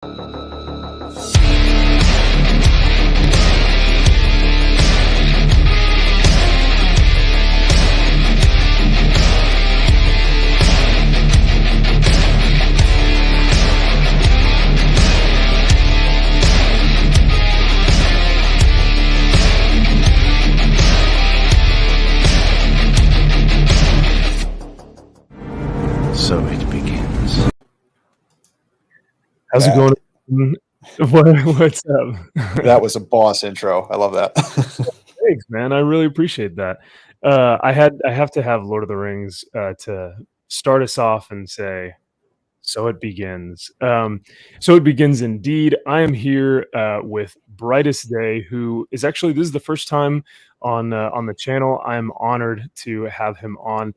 So it begins. How's it going? What's up? That was a boss intro. I love that. Thanks, man. I really appreciate that. I have to have Lord of the Rings to start us off and say, so it begins. So it begins indeed. I am here with Br1ghtestD, who is actually, this is the first time on the channel. I'm honored to have him on.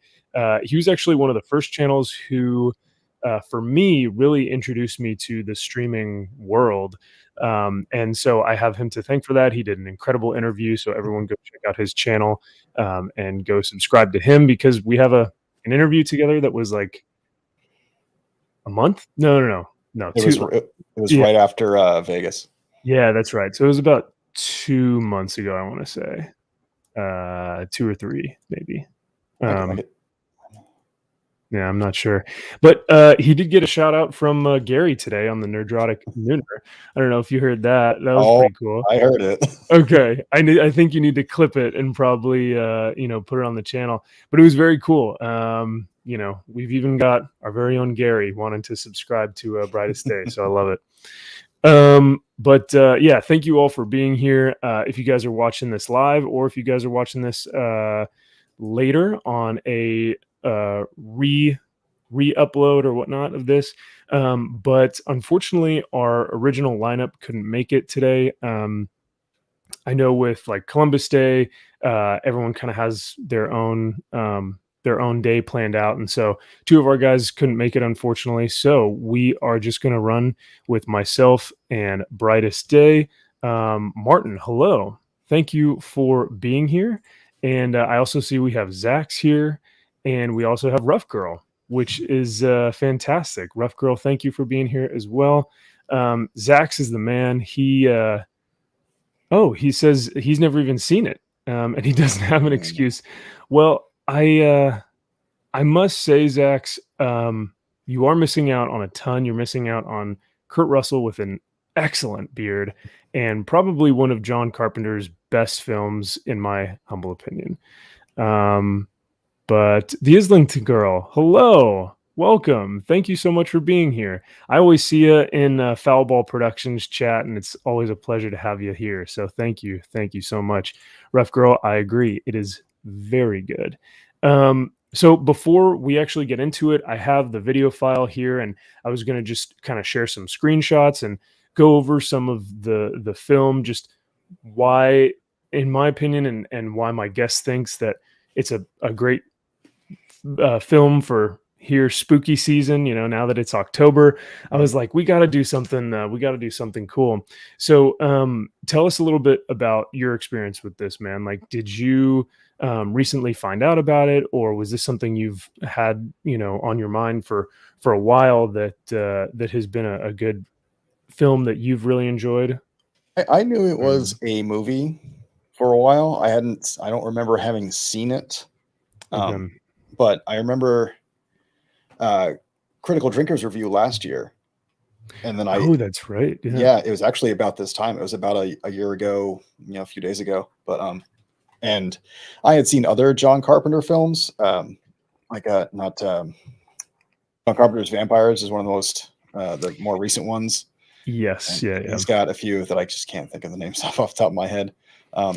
He was actually one of the first channels who, for me, really introduced me to the streaming world. And so I have him to thank for that. He did an incredible interview. So everyone go check out his channel and go subscribe to him, because we have an interview together that was like a month? No. It was right after Vegas. Yeah, that's right. So it was about 2 months ago, I want to say. 2 or 3, maybe. Yeah, I'm not sure. But he did get a shout out from Gary today on the Nerdrotic Nooner. I don't know if you heard that. That was pretty cool. I heard it. Okay. I think you need to clip it and probably put it on the channel. But it was very cool. We've even got our very own Gary wanting to subscribe to Br1ghtestD, so I love it. Yeah, thank you all for being here. If you guys are watching this live, or if you guys are watching this later on a re-upload or whatnot of this, but unfortunately our original lineup couldn't make it today. I know with like Columbus Day, everyone kind of has their own day planned out, and so 2 of our guys couldn't make it, unfortunately. So we are just going to run with myself and Br1ghtestD. Martin, hello, thank you for being here. And I also see we have Zach's here, and we also have Rough Girl, which is fantastic. Rough Girl, thank you for being here as well. Zach's is the man. He says he's never even seen it, and he doesn't have an excuse. Well, I must say, Zach's, you are missing out on a ton. You're missing out on Kurt Russell with an excellent beard, and probably one of John Carpenter's best films, in my humble opinion. But the Islington Girl, hello, welcome. Thank you so much for being here. I always see you in Foul Ball Productions chat, and it's always a pleasure to have you here. So thank you so much. Rough Girl, I agree. It is very good. So before we actually get into it, I have the video file here, and I was going to just kind of share some screenshots and go over some of the film, just why, in my opinion, and why my guest thinks that it's a great film for here spooky season. Now that it's October, I was like, we got to do something. We got to do something cool. So tell us a little bit about your experience with this, man. Like, did you recently find out about it, or was this something you've had on your mind for a while, that has been a good film that you've really enjoyed? I knew it was a movie for a while. I don't remember having seen it. But I remember Critical Drinkers review last year. And then that's right. Yeah, it was actually about this time. It was about a year ago, a few days ago. But and I had seen other John Carpenter films. John Carpenter's Vampires is one of the most the more recent ones. Yes, and yeah. He's got a few that I just can't think of the names off the top of my head. Well,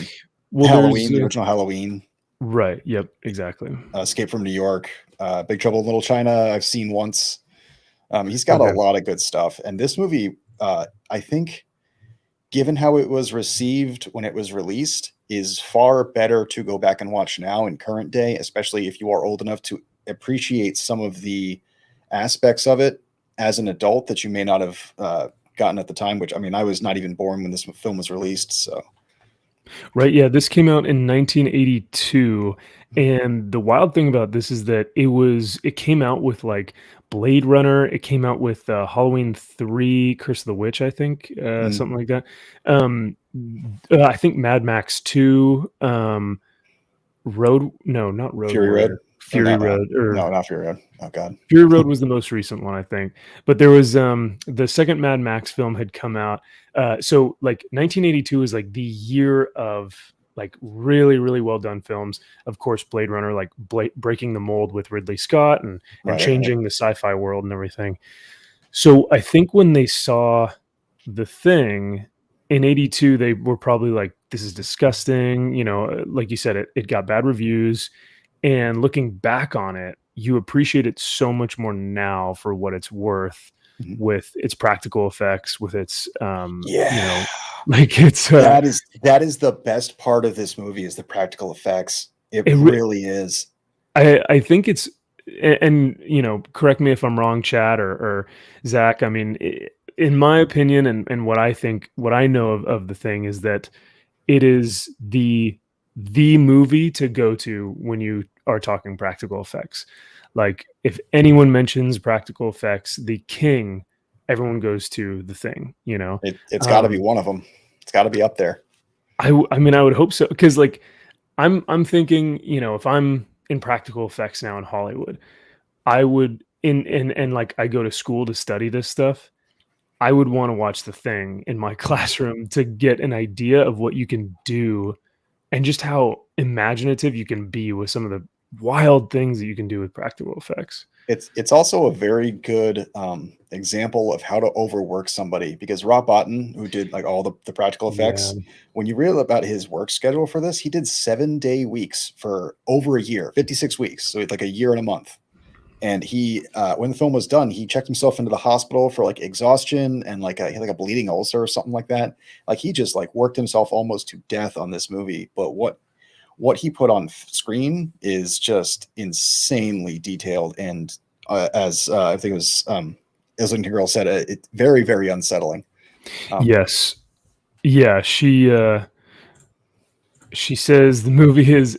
Halloween, the original Halloween. Right. Yep. Exactly. Escape from New York, Big Trouble in Little China, I've seen once. He's got a lot of good stuff. And this movie, I think, given how it was received when it was released, is far better to go back and watch now in current day, especially if you are old enough to appreciate some of the aspects of it as an adult that you may not have gotten at the time, which, I mean, I was not even born when this film was released. So Right, yeah, this came out in 1982, and the wild thing about this is that it came out with, like, Blade Runner, it came out with, Halloween 3, Curse of the Witch, I think, Mm. something like that. Um, I think Mad Max 2, Road no, not Road Fury Road? Warrior, Or Fury not, Road, no, or not Fury Road. Oh god. Fury Road was the most recent one, I think. But there was the second Mad Max film had come out. So like 1982 is like the year of like really, really well done films. Of course, Blade Runner, like breaking the mold with Ridley Scott and Right. changing the sci-fi world and everything. So I think when they saw The Thing in 82, they were probably like, this is disgusting. You know, like you said, it got bad reviews. And looking back on it, you appreciate it so much more now for what it's worth Mhm. with its practical effects, with its, you Yeah. know, like it's, That is the best part of this movie is the practical effects. It it, really is. I think it's, and you know, correct me if I'm wrong, Chad or Zach. I mean, in my opinion, and what I think, what I know of The Thing is that it is the movie to go to when you are talking practical effects. Like if anyone mentions practical effects, the king, everyone goes to The Thing. You know, It's got to be um, one of them. It's got to be up there. I mean, I would hope so because like I'm thinking, you know, if I'm in practical effects now in Hollywood, I would and like I go to school to study this stuff. I would want to watch The Thing in my classroom to get an idea of what you can do and just how imaginative you can be with some of the wild things that you can do with practical effects. It's also a very good example of how to overwork somebody because Rob Bottin, who did like all the practical Yeah. effects, when you read about his work schedule for this, he did 7-day weeks for over a year, 56 weeks, so like a year and a month. And he, when the film was done, he checked himself into the hospital for like exhaustion and like he had like a bleeding ulcer or something like that. Like he just like worked himself almost to death on this movie. But what he put on screen is just insanely detailed and as I think it was as Lincoln Girl said, it very very unsettling. Yes. Yeah, she says the movie is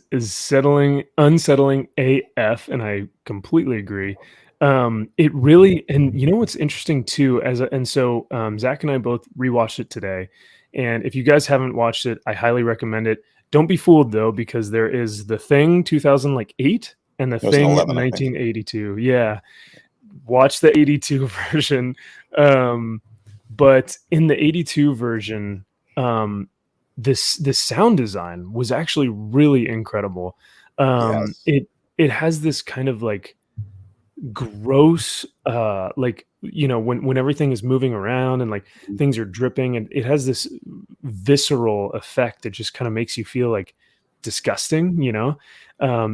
unsettling AF, and I completely agree. It really, and you know what's interesting too, and so Zach and I both rewatched it today, and if you guys haven't watched it, I highly recommend it. Don't be fooled though, because there is The Thing 2008 and The It was an Thing 11, I think. 1982. Yeah, watch the 82 version. Um, but in the 82 version, um, this sound design was actually really incredible. Yes. It has this kind of like gross, like you know when everything is moving around and like things are dripping, and it has this visceral effect that just kind of makes you feel like disgusting, you know,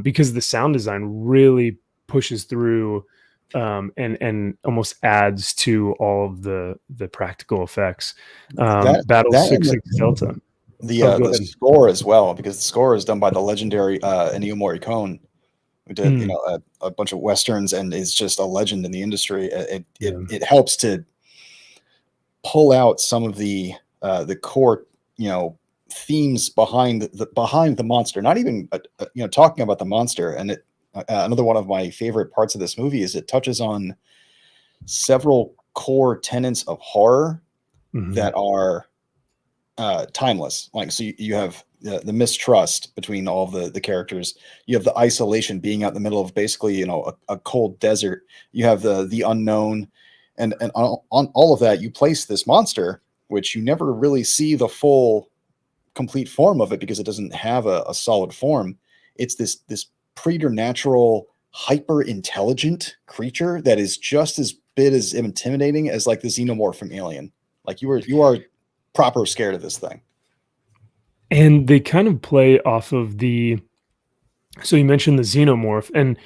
because the sound design really pushes through and almost adds to all of the practical effects. Battle That and 66 Delta. the Oh, go the ahead. score as well because the score is done by the legendary Ennio Morricone, who did Mm, a bunch of westerns and is just a legend in the industry. yeah. It helps to pull out some of the core themes behind the monster. Not even talking about the monster. And another one of my favorite parts of this movie is it touches on several core tenets of horror Mhm. that are timeless. Like so, you have the mistrust between all the characters. You have the isolation, being out in the middle of basically a cold desert. You have the unknown, and on all of that, you place this monster, which you never really see the full complete form of it because it doesn't have a solid form. It's this preternatural, hyper intelligent creature that is just as bit as intimidating as like the xenomorph from Alien. Like you are proper scared of this thing. And they kind of play off of the so you mentioned the xenomorph, and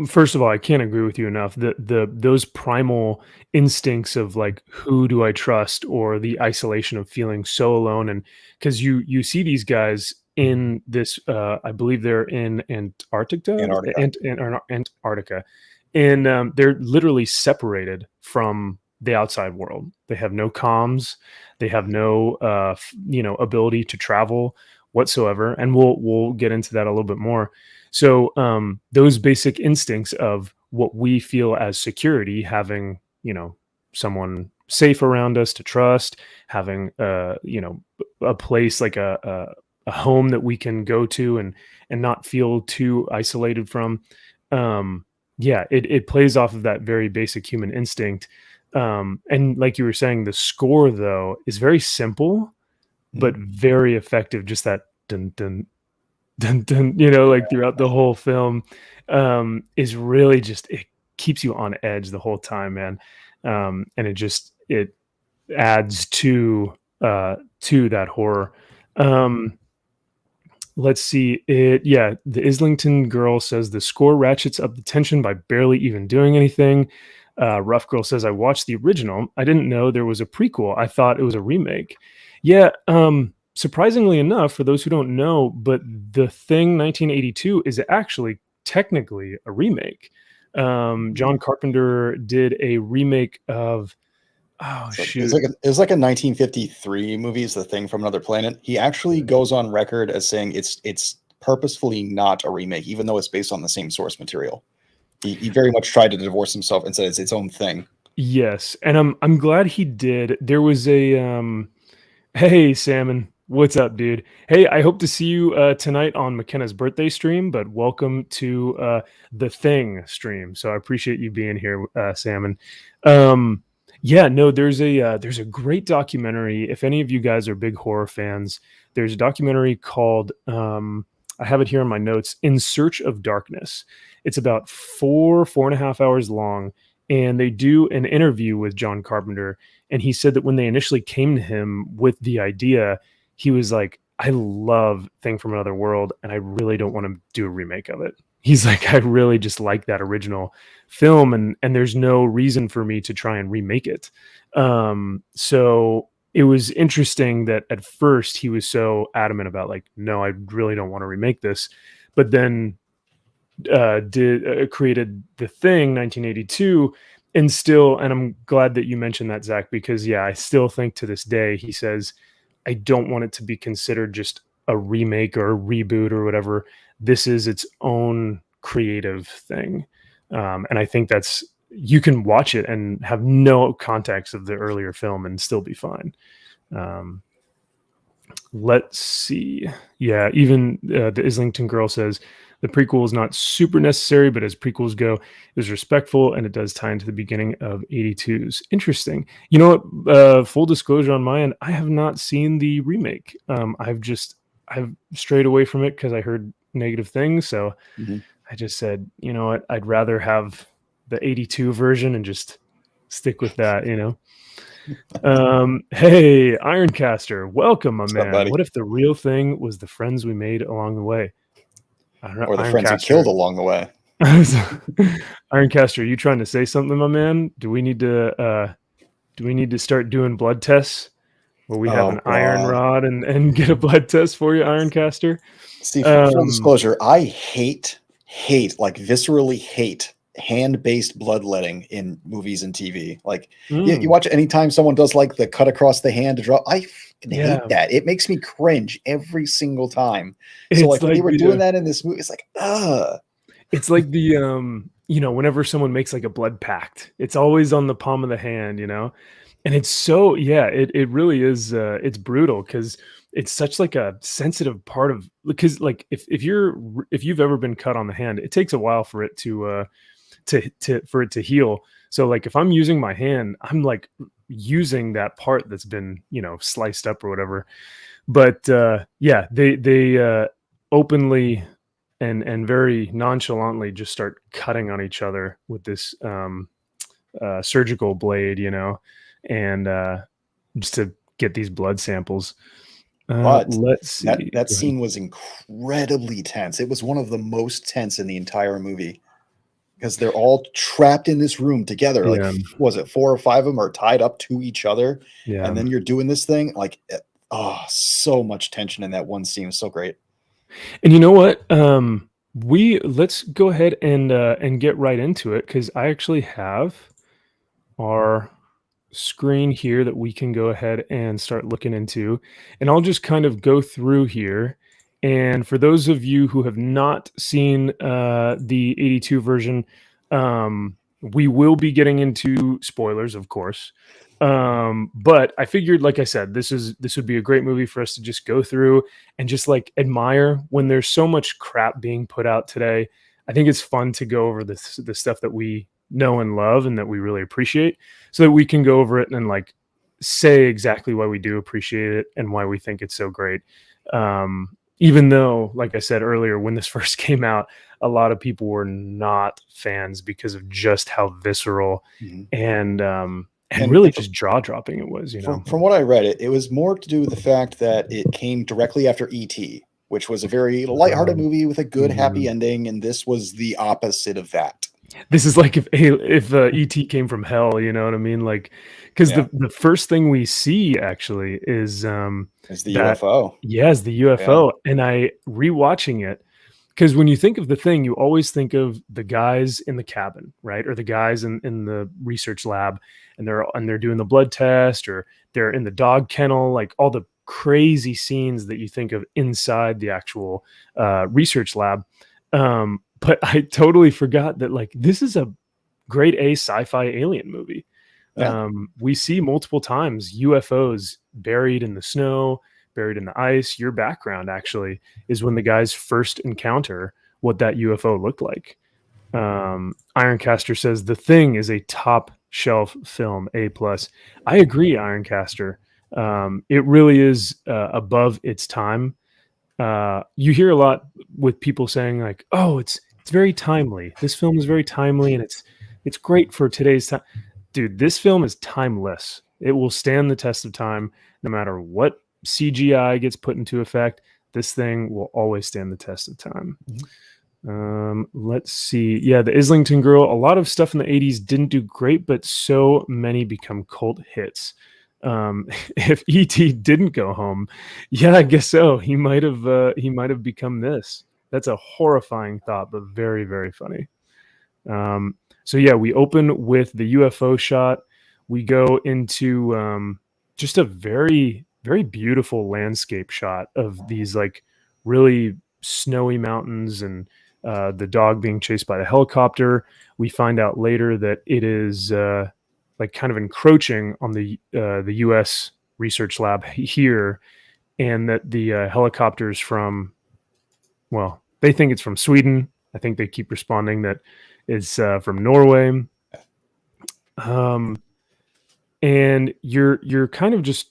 first of all, I can't agree with you enough. The those primal instincts of like who do I trust, or the isolation of feeling so alone, and because you see these guys in this, I believe they're in Antarctica. Antarctica, and they're literally separated from the outside world. They have no comms. They have no ability to travel whatsoever. And we'll get into that a little bit more. So those basic instincts of what we feel as security, having someone safe around us to trust, having a place like a home that we can go to and not feel too isolated from. It plays off of that very basic human instinct. And like you were saying, the score though is very simple but very effective. Just that dun dun dun dun, like throughout the whole film, is really just, it keeps you on edge the whole time, man. And it adds to that horror. Let's see it. Yeah. The Islington girl says the score ratchets up the tension by barely even doing anything. Rough Girl says, I watched the original. I didn't know there was a prequel. I thought it was a remake. Yeah. Surprisingly enough, for those who don't know, but The Thing 1982 is actually technically a remake. John Carpenter did a remake of, shoot. It was like a 1953 movie, is The Thing from Another Planet. He actually goes on record as saying it's purposefully not a remake, even though it's based on the same source material. He very much tried to divorce himself and said it's its own thing. Yes, and I'm glad he did. There was a hey Salmon, what's up, dude? Hey, I hope to see you tonight on McKenna's birthday stream, but welcome to the Thing stream. So I appreciate you being here, Salmon. Yeah, no, there's a great documentary. If any of you guys are big horror fans, there's a documentary called I have it here in my notes, In Search of Darkness. It's about 4.5 hours long, and they do an interview with John Carpenter. And he said that when they initially came to him with the idea, he was like, I love Thing from Another World, and I really don't want to do a remake of it. He's like, I really just like that original film, and there's no reason for me to try and remake it. So it was interesting that at first he was so adamant about like, no, I really don't want to remake this. But then created The Thing 1982, and I'm glad that you mentioned that, Zach, because yeah, I still think to this day, he says, I don't want it to be considered just a remake or a reboot or whatever. This is its own creative thing. And I think you can watch it and have no context of the earlier film and still be fine. Let's see. Yeah, even the Islington girl says the prequel is not super necessary, but as prequels go, it was respectful and it does tie into the beginning of 82's. Interesting. You know what? Full disclosure on my end, I have not seen the remake. I've strayed away from it because I heard negative things. So I just said, you know what? I'd rather have the 82 version and just stick with that, Hey, Ironcaster, welcome, my man. What if the real thing was the friends we made along the way? I don't know. Or the friends we killed along the way. Ironcaster, are you trying to say something, my man? Do we need to start doing blood tests where we have an iron rod and get a blood test for you, Ironcaster? See, for full disclosure, I hate, like viscerally hate hand-based bloodletting in movies and TV. Like you watch anytime someone does like the cut across the hand to draw, I hate that. It makes me cringe every single time. So like when they were doing that in this movie, it's like, it's like the whenever someone makes like a blood pact, it's always on the palm of the hand, and it's so it really is it's brutal because it's such like a sensitive part of, because like if you've ever been cut on the hand, it takes a while for it to heal. So like if I'm using my hand, I'm like using that part that's been sliced up or whatever. But they openly and very nonchalantly just start cutting on each other with this surgical blade, and just to get these blood samples. But let's see. That scene was incredibly tense. It was one of the most tense in the entire movie because they're all trapped in this room together. Like, was it 4 or 5 of them are tied up to each other? Yeah. And then you're doing this thing like, so much tension in that one scene. It was so great. And you know what? Let's go ahead and get right into it because I actually have our screen here that we can go ahead and start looking into, and I'll just kind of go through here. And for those of you who have not seen the 82 version, we will be getting into spoilers, of course. But I figured, like I said, this would be a great movie for us to just go through and just like admire when there's so much crap being put out today. I think it's fun to go over the stuff that we know and love and that we really appreciate, so that we can go over it and like say exactly why we do appreciate it and why we think it's so great. Even though, like I said earlier, when this first came out, a lot of people were not fans because of just how visceral and really just jaw dropping it was. From what I read, it was more to do with the fact that it came directly after E.T., which was a very lighthearted movie with a good happy ending, and this was the opposite of that. This is like if E.T. came from hell, you know what I mean? Like, because the first thing we see actually is the UFO. Yes, the UFO. Yeah. And I rewatching it, because when you think of The Thing, you always think of the guys in the cabin, right? Or the guys in the research lab, and they're doing the blood test, or they're in the dog kennel, like all the crazy scenes that you think of inside the actual research lab. But I totally forgot that like this is a grade A sci-fi alien movie. Yeah. We see multiple times UFOs buried in the snow, buried in the ice. Your background actually is when the guys first encounter what that UFO looked like. Ironcaster says The Thing is a top shelf film, A+. I agree, Ironcaster. It really is above its time. You hear a lot with people saying like, "Oh, it's very timely. This film is very timely, and it's great for today's time." Dude, this film is timeless. It will stand the test of time no matter what CGI gets put into effect. This thing will always stand the test of time. Let's see. Yeah, the Islington Girl. A lot of stuff in the 80s didn't do great, but so many become cult hits. If E.T. didn't go home, yeah, I guess so. He might have become this. That's a horrifying thought, but very, very funny. So yeah, we open with the UFO shot. We go into just a very, very beautiful landscape shot of these like really snowy mountains and the dog being chased by the helicopter. We find out later that it is like kind of encroaching on the U.S. research lab here, and that the helicopters from, well, they think it's from Sweden. I think they keep responding that it's from Norway. And you're kind of just,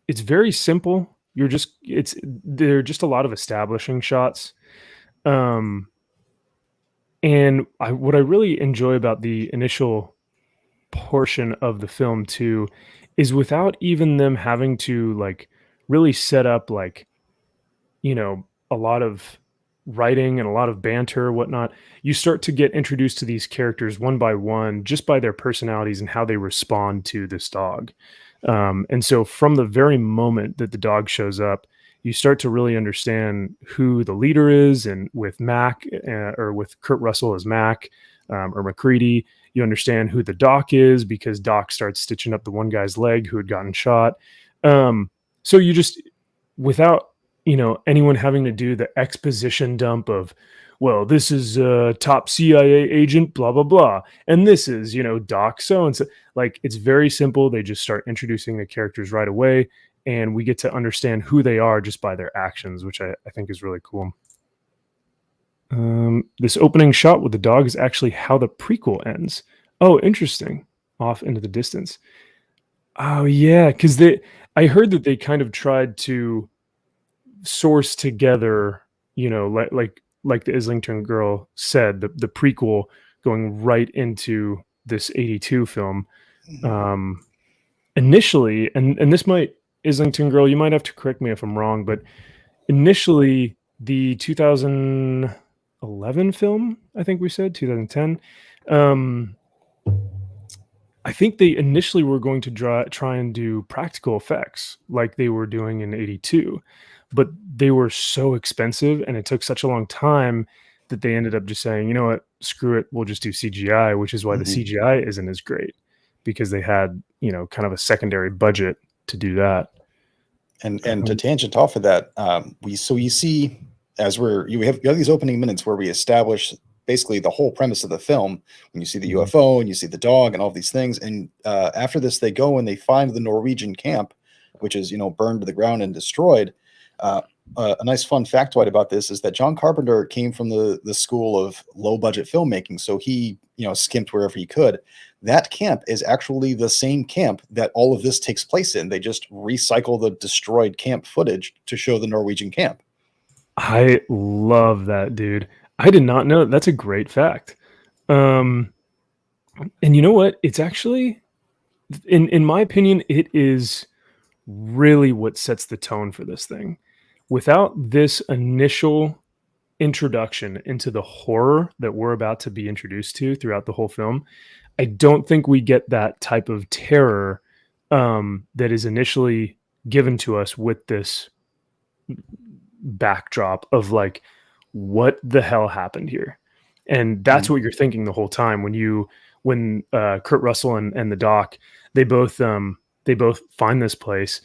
it's very simple. They're just a lot of establishing shots. And what I really enjoy about the initial portion of the film too is without even them having to like really set up like, you know, a lot of writing and a lot of banter, whatnot, you start to get introduced to these characters one by one, just by their personalities and how they respond to this dog. And so from the very moment that the dog shows up, you start to really understand who the leader is. And with Mac or with Kurt Russell as Mac or McCready, you understand who the doc is because Doc starts stitching up the one guy's leg who had gotten shot. So you just, without, you know, anyone having to do the exposition dump of, well, this is a top CIA agent, blah, blah, blah. And this is, you know, Doc so-and-so. Like, it's very simple. They just start introducing the characters right away. And we get to understand who they are just by their actions, which I think is really cool. This opening shot with the dog is actually how the prequel ends. Oh, interesting. Off into the distance. Oh, yeah. Because I heard that they kind of tried to source together, you know, like the Islington Girl said, the prequel going right into this 82 film. Initially, and this might, Islington Girl, you might have to correct me if I'm wrong, but initially the 2011 film, I think we said 2010, I think they initially were going to try and do practical effects like they were doing in 82, but they were so expensive and it took such a long time that they ended up just saying, you know what, screw it, we'll just do CGI, which is why the CGI isn't as great. because they had, kind of a secondary budget to do that. And to tangent off of that, you see as you have these opening minutes where we establish basically the whole premise of the film, when you see the UFO and you see the dog and all these things. And after this, they go and they find the Norwegian camp, which is, burned to the ground and destroyed. A nice fun factoid about this is that John Carpenter came from the school of low budget filmmaking. So he, skimped wherever he could. That camp is actually the same camp that all of this takes place in. They just recycle the destroyed camp footage to show the Norwegian camp. I love that, dude. I did not know. That's a great fact. And you know what? It's actually, in my opinion, it is really what sets the tone for this thing. Without this initial introduction into the horror that we're about to be introduced to throughout the whole film, I don't think we get that type of terror that is initially given to us with this backdrop of like, what the hell happened here? And that's what you're thinking the whole time when Kurt Russell and the doc, they both find this place,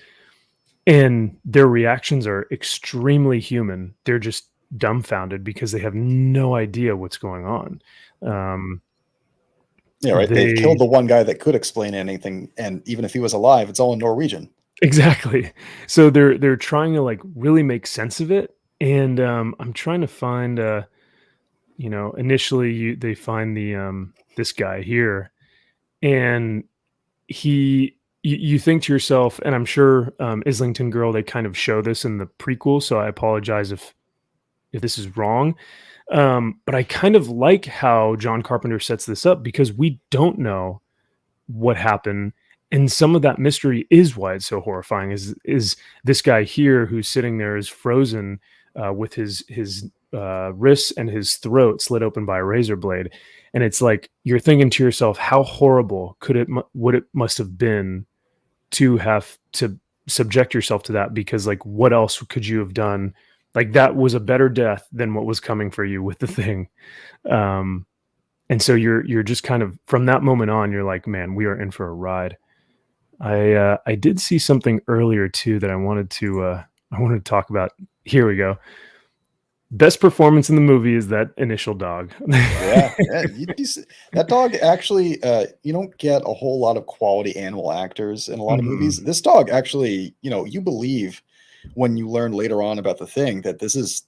and their reactions are extremely human. They're just dumbfounded because they have no idea what's going on. Yeah, right. They've killed the one guy that could explain anything, and even if he was alive, it's all in Norwegian. Exactly. So they're trying to like really make sense of it. And I'm trying to find, initially they find this guy here, and you think to yourself, and I'm sure Islington Girl, they kind of show this in the prequel, so I apologize if this is wrong. But I kind of like how John Carpenter sets this up, because we don't know what happened. And some of that mystery is why it's so horrifying, is this guy here who's sitting there is frozen with his wrists and his throat slit open by a razor blade. And it's like, you're thinking to yourself, how horrible would it must have been to have to subject yourself to that? Because like, what else could you have done? Like, that was a better death than what was coming for you with the thing. And so you're just kind of, from that moment on, you're like, man, we are in for a ride. I did see something earlier too that I wanted to talk about. Here we go. Best performance in the movie is that initial dog. Yeah. That dog actually, you don't get a whole lot of quality animal actors in a lot of movies. This dog actually, you believe when you learn later on about the thing that this is,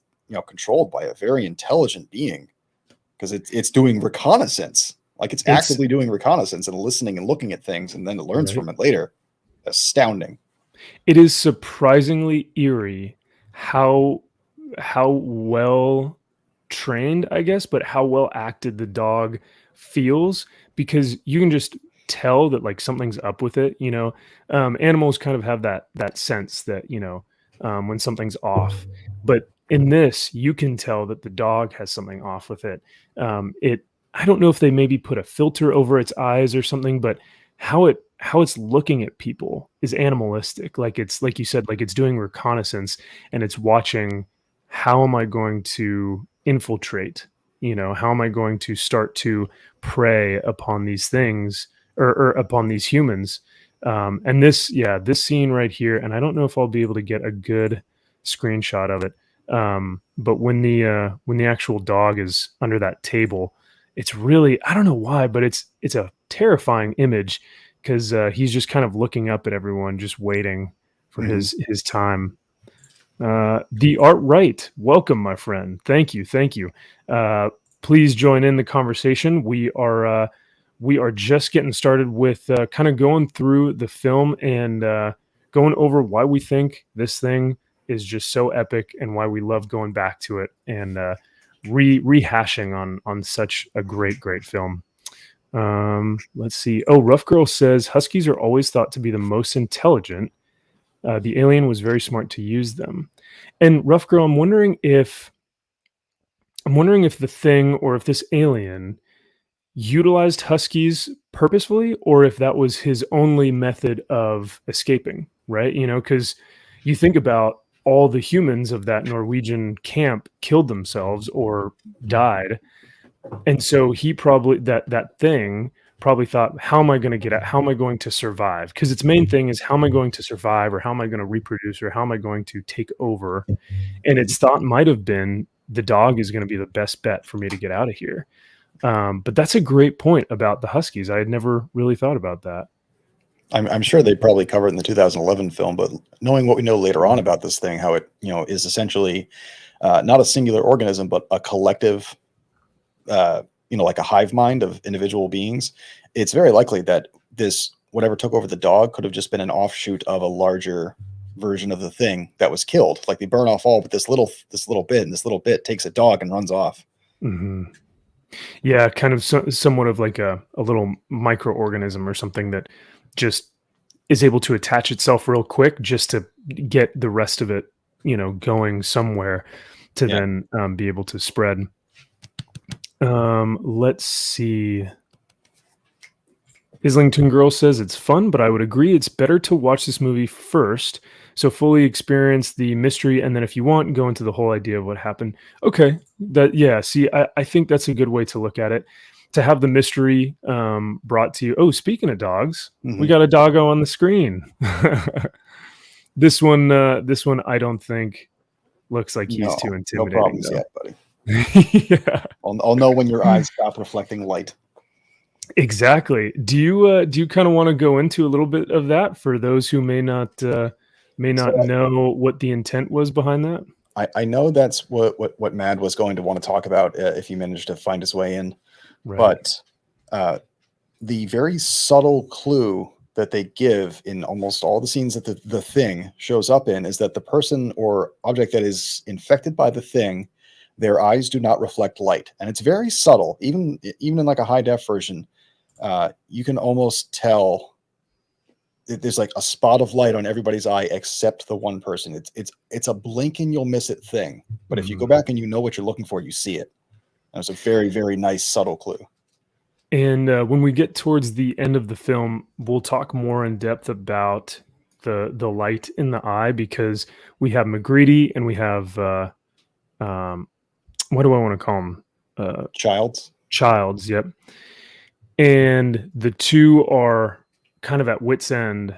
controlled by a very intelligent being, because it's doing reconnaissance. Like it's actively doing reconnaissance and listening and looking at things, and then it learns from it later. Astounding. It is surprisingly eerie how well trained, I guess, but how well acted the dog feels, because you can just tell that like something's up with it. Animals kind of have that sense that, when something's off, but in this, you can tell that the dog has something off with it. I don't know if they maybe put a filter over its eyes or something, but how it's looking at people is animalistic. Like it's, like you said, like it's doing reconnaissance, and it's watching, how am I going to infiltrate? How am I going to start to prey upon these things or upon these humans? And this scene right here, and I don't know if I'll be able to get a good screenshot of it. But when the actual dog is under that table, it's really, I don't know why, but it's a terrifying image, because he's just kind of looking up at everyone, just waiting for his time. The Art Right, welcome, my friend. Thank you. Please join in the conversation. We are just getting started with kind of going through the film and going over why we think this thing is just so epic, and why we love going back to it and rehashing on such a great film. Let's see. Oh, Rough Girl says Huskies are always thought to be the most intelligent. The alien was very smart to use them. And Rough Girl, I'm wondering if the thing, or if this alien utilized Huskies purposefully, or if that was his only method of escaping, right? Because you think about all the humans of that Norwegian camp killed themselves or died. And so he probably, that thing probably thought, how am I going to get out? How am I going to survive? Because its main thing is, how am I going to survive, or how am I going to reproduce, or how am I going to take over? And its thought might have been, the dog is going to be the best bet for me to get out of here. But that's a great point about the Huskies. I had never really thought about that. I'm sure they probably covered it in the 2011 film, but knowing what we know later on about this thing, how it, is essentially not a singular organism, but a collective, like a hive mind of individual beings, it's very likely that this, whatever took over the dog, could have just been an offshoot of a larger version of the thing that was killed. Like, they burn off all but this little bit, and this little bit takes a dog and runs off. Mm-hmm. Yeah, kind of somewhat of like a little microorganism or something that just is able to attach itself real quick just to get the rest of it, going somewhere to then be able to spread. Let's see. Islington Girl says it's fun, but I would agree it's better to watch this movie first, so fully experience the mystery, and then if you want, go into the whole idea of what happened. Okay, see, I think that's a good way to look at it. To have the mystery brought to you. Oh, speaking of dogs, we got a doggo on the screen. This one, I don't think looks like he's too intimidating. No problems yet, buddy. Yeah. I'll know when your eyes stop reflecting light. Exactly. Do you kind of want to go into a little bit of that for those who may not know what the intent was behind that? I know that's what Mad was going to want to talk about if he managed to find his way in. Right. But the very subtle clue that they give in almost all the scenes that the thing shows up in is that the person or object that is infected by the thing, their eyes do not reflect light. And it's very subtle. Even in like a high def version, you can almost tell that there's like a spot of light on everybody's eye except the one person. It's a blink and you'll miss it thing. But if you go back and you know what you're looking for, you see it. And it's a very, very nice subtle clue. And when we get towards the end of the film, we'll talk more in depth about the light in the eye, because we have McGreedy and we have what do I want to call them? Childs, yep. And the two are kind of at wit's end.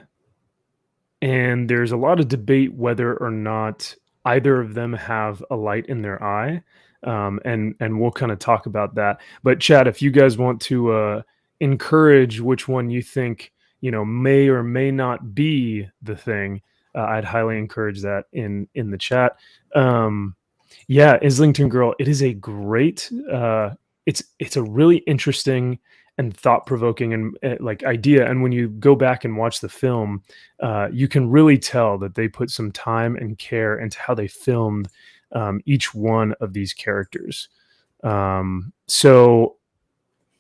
And there's a lot of debate whether or not either of them have a light in their eye. And we'll kind of talk about that. But Chad, if you guys want to encourage which one you think, may or may not be the thing, I'd highly encourage that in the chat. Islington Girl, it is a great, it's a really interesting and thought-provoking and like idea. And when you go back and watch the film, you can really tell that they put some time and care into how they filmed each one of these characters. So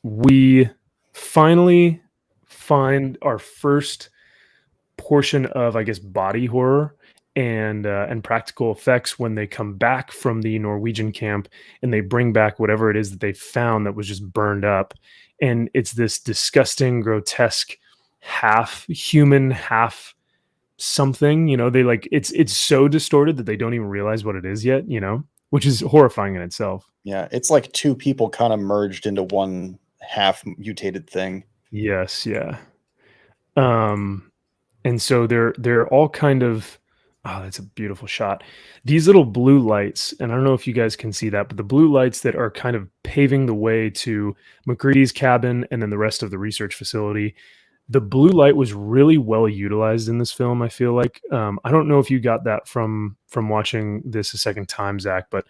we finally find our first portion of, I guess, body horror and practical effects when they come back from the Norwegian camp and they bring back whatever it is that they found that was just burned up. And it's this disgusting, grotesque, half human, half something, they like, it's so distorted that they don't even realize what it is yet, which is horrifying in itself. Yeah, it's like two people kind of merged into one half mutated thing. Yes, yeah. And so they're all kind of, oh, that's a beautiful shot. These little blue lights, and I don't know if you guys can see that, but the blue lights that are kind of paving the way to McGreedy's cabin and then the rest of the research facility. The blue light was really well utilized in this film, I feel like. I don't know if you got that from watching this a second time, Zach, but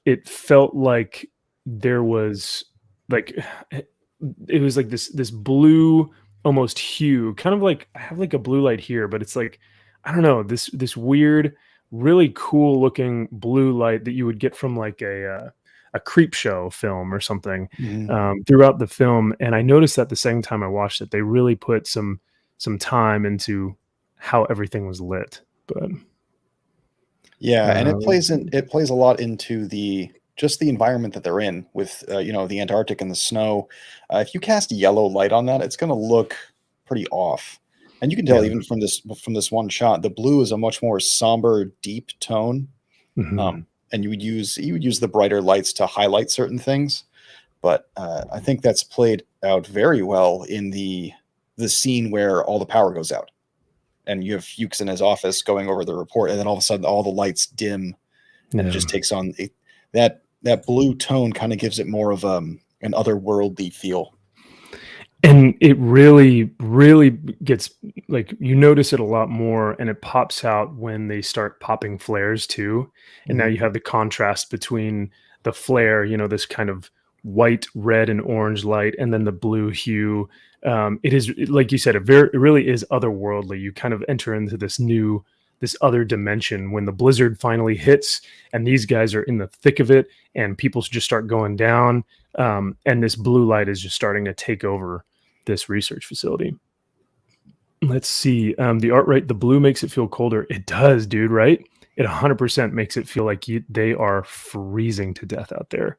it felt like there was like, it was like this blue almost hue, kind of like, I have like a blue light here, but it's like, I don't know, this weird, really cool looking blue light that you would get from like a creep show film or something throughout the film. And I noticed that the second time I watched it, they really put some time into how everything was lit. But and it plays a lot into the environment that they're in with the Antarctic and the snow. If you cast yellow light on that, it's going to look pretty off. And you can tell even from this one shot, the blue is a much more somber, deep tone. And you would use the brighter lights to highlight certain things. But I think that's played out very well in the scene where all the power goes out, and you have Fuchs in his office going over the report, and then all of a sudden all the lights dim, and it just takes on that blue tone, kind of gives it more of an otherworldly feel. And it really, really gets, like, you notice it a lot more, and it pops out when they start popping flares too. And now you have the contrast between the flare, this kind of white, red, and orange light, and then the blue hue. It is, like you said, it really is otherworldly. You kind of enter into this other dimension when the blizzard finally hits, and these guys are in the thick of it, and people just start going down. And this blue light is just starting to take over this research facility. Let's see. The art, right? The blue makes it feel colder. It does, dude, right? It 100% makes it feel like they are freezing to death out there,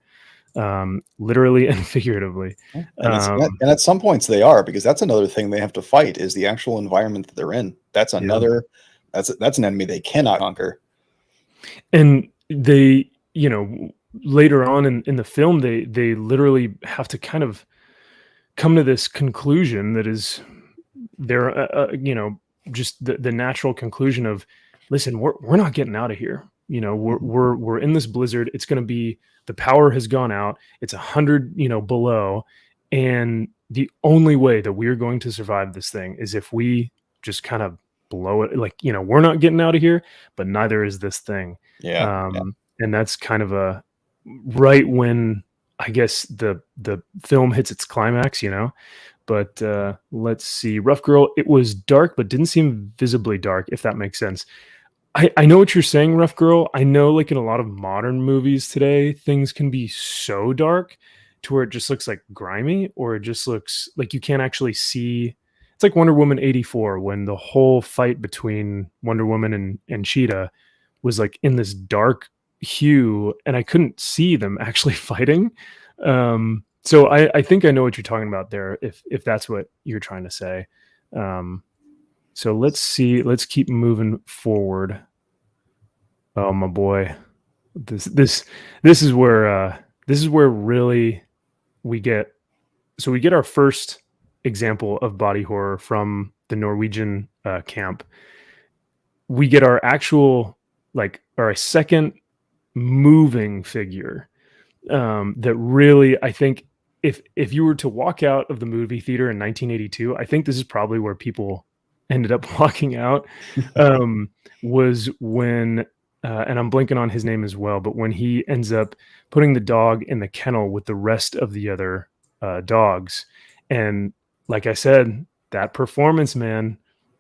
literally and figuratively. And at some points they are, because that's another thing they have to fight, is the actual environment that they're in. That's another, that's an enemy they cannot conquer. And they, later on in the film, they literally have to kind of come to this conclusion that is just the natural conclusion of, listen, we're not getting out of here. We're in this blizzard. It's going to be, the power has gone out. It's 100, below. And the only way that we're going to survive this thing is if we just kind of blow it. Like, we're not getting out of here, but neither is this thing. And that's kind of right when, I guess, the film hits its climax, but let's see. Rough Girl, it was dark, but didn't seem visibly dark, if that makes sense. I know what you're saying, Rough Girl. I know, like, in a lot of modern movies today, things can be so dark to where it just looks like grimy, or it just looks like you can't actually see. It's like Wonder Woman 84, when the whole fight between Wonder Woman and Cheetah was like in this dark hue, and I couldn't see them actually fighting. So I think I know what you're talking about there, if that's what you're trying to say. So let's see, let's keep moving forward. Oh my boy, this is where really we get our first example of body horror from the Norwegian camp. We get our actual, our second moving figure that really, I think, if you were to walk out of the movie theater in 1982, I think this is probably where people ended up walking out, was when, and I'm blanking on his name as well, but when he ends up putting the dog in the kennel with the rest of the other dogs. And like I said, that performance, man,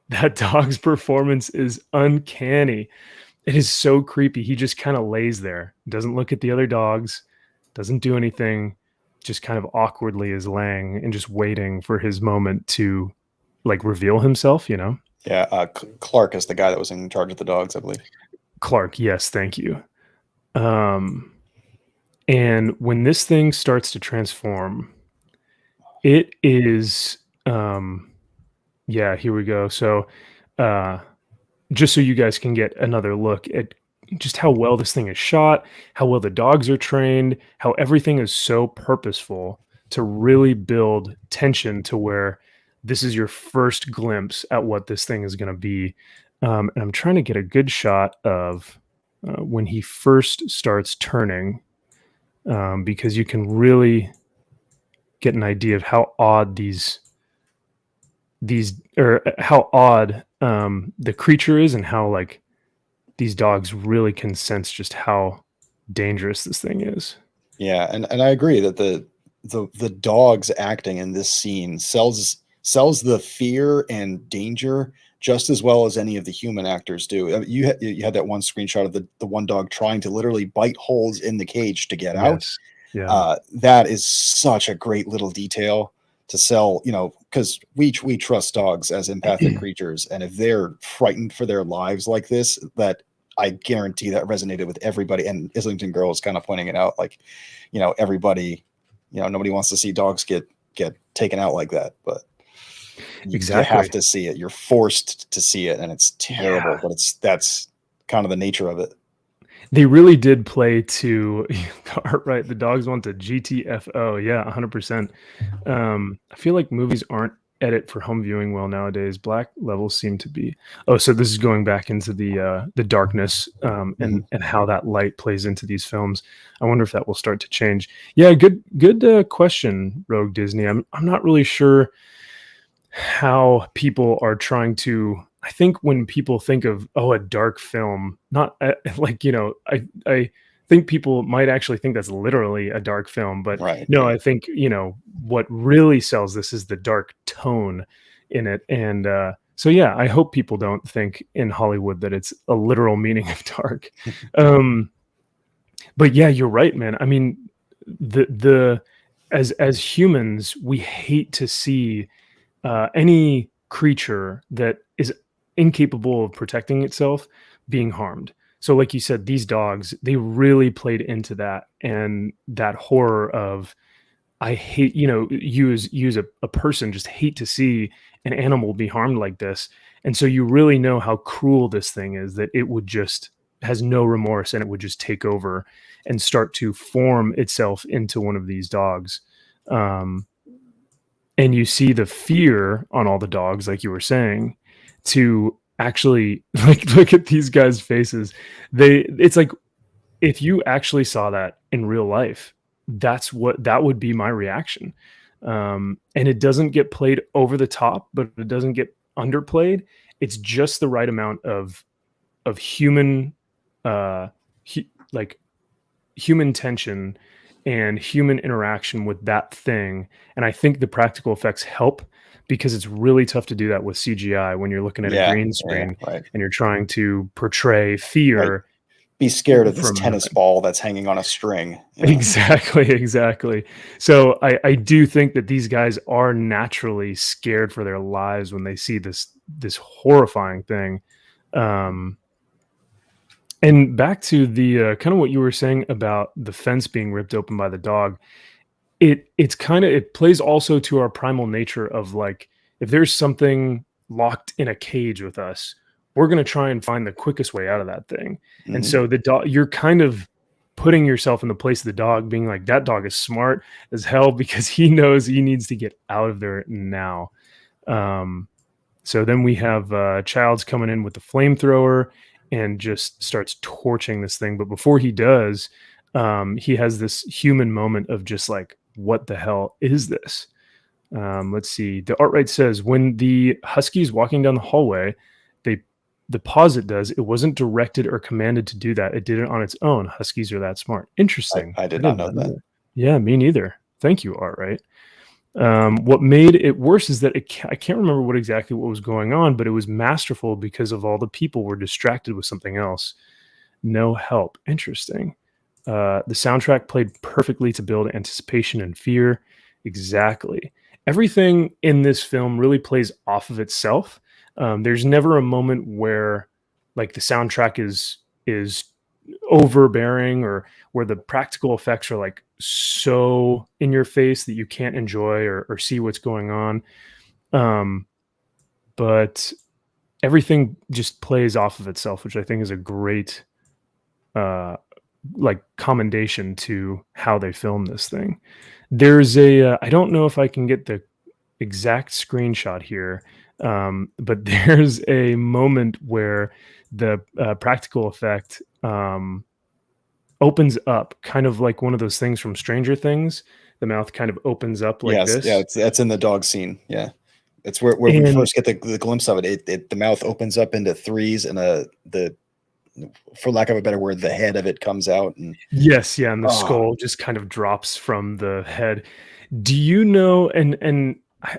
that dog's performance is uncanny. It is so creepy. He just kind of lays there, doesn't look at the other dogs, doesn't do anything, just kind of awkwardly is laying and just waiting for his moment to, like, reveal himself, Yeah, Clark is the guy that was in charge of the dogs, I believe. Clark, yes, thank you. And when this thing starts to transform, it is, yeah, here we go. So, just so you guys can get another look at just how well this thing is shot, how well the dogs are trained, how everything is so purposeful to really build tension to where this is your first glimpse at what this thing is going to be. And I'm trying to get a good shot of when he first starts turning, because you can really get an idea of how odd how odd the creature is, and how, like, these dogs really can sense just how dangerous this thing is. Yeah, and I agree that the dogs acting in this scene sells the fear and danger just as well as any of the human actors do. I mean, you had that one screenshot of the one dog trying to literally bite holes in the cage to get out. Yeah. That is such a great little detail to sell, because we trust dogs as empathic creatures, and if they're frightened for their lives like this, that I guarantee that resonated with everybody. And Islington Girl is kind of pointing it out, like, everybody, nobody wants to see dogs get taken out like that, but exactly, you have to see it. You're forced to see it, and it's terrible, but that's kind of the nature of it. They really did play to right. The dogs want to GTFO. Yeah, 100%. I feel like movies aren't edit for home viewing well nowadays. Black levels seem to be. Oh, so this is going back into the darkness and how that light plays into these films. I wonder if that will start to change. Yeah, good question, Rogue Disney. I'm not really sure how people are trying to. I think when people think of a dark film, not like I think people might actually think that's literally a dark film, but Right. no, I think what really sells this is the dark tone in it, and so yeah, I hope people don't think in Hollywood that it's a literal meaning of dark. um, but yeah, you're right, man. I mean, the as humans, we hate to see any creature that is incapable of protecting itself being harmed. So, like you said, these dogs, they really played into that and that horror of I hate, you as a person just hate to see an animal be harmed like this. And so you really know how cruel this thing is that it would just has no remorse and it would just take over and start to form itself into one of these dogs. Um, and you see the fear on all the dogs, like you were saying, to actually like look at these guys' faces. It's like if you actually saw that in real life, that would be my reaction. And it doesn't get played over the top, but it doesn't get underplayed. It's just the right amount of human, like human tension and human interaction with that thing. And I think the practical effects help because it's really tough to do that with CGI when you're looking at a green screen right. and you're trying to portray fear. Be scared of this from tennis nothing. ball that's hanging on a string. Exactly. So I do think that these guys are naturally scared for their lives when they see this horrifying thing. And back to the kind of what you were saying about the fence being ripped open by the dog. It plays also to our primal nature of like if there's something locked in a cage with us, we're going to try and find the quickest way out of that thing. And so the dog, you're kind of putting yourself in the place of the dog, being like that dog is smart as hell because he knows he needs to get out of there now. So then we have Childs coming in with the flamethrower and just starts torching this thing. But before he does, he has this human moment of just like, what the hell is this? Let's see. The Artright says when the husky is walking down the hallway, the posit does. It wasn't directed or commanded to do that. It did it on its own. Huskies are that smart. Interesting. I did not know that. Yeah, me neither. Thank you, Artright. What made it worse is that I can't remember what was going on, but it was masterful because of all the people were distracted with something else. No help. Interesting. The soundtrack played perfectly to build anticipation and fear. Exactly. Everything in this film really plays off of itself. There's never a moment where like the soundtrack is overbearing or where the practical effects are like so in your face that you can't enjoy or see what's going on. But everything just plays off of itself, which I think is a great like commendation to how they filmed this thing. There's I don't know if I can get the exact screenshot here, but there's a moment where the practical effect opens up, kind of like one of those things from Stranger Things. The mouth kind of opens up like this. Yeah, that's in the dog scene. Yeah, it's where we first get the glimpse of it. The mouth opens up into threes, and the for lack of a better word, the head of it comes out. And yes, yeah, and the skull just kind of drops from the head. Do you know? And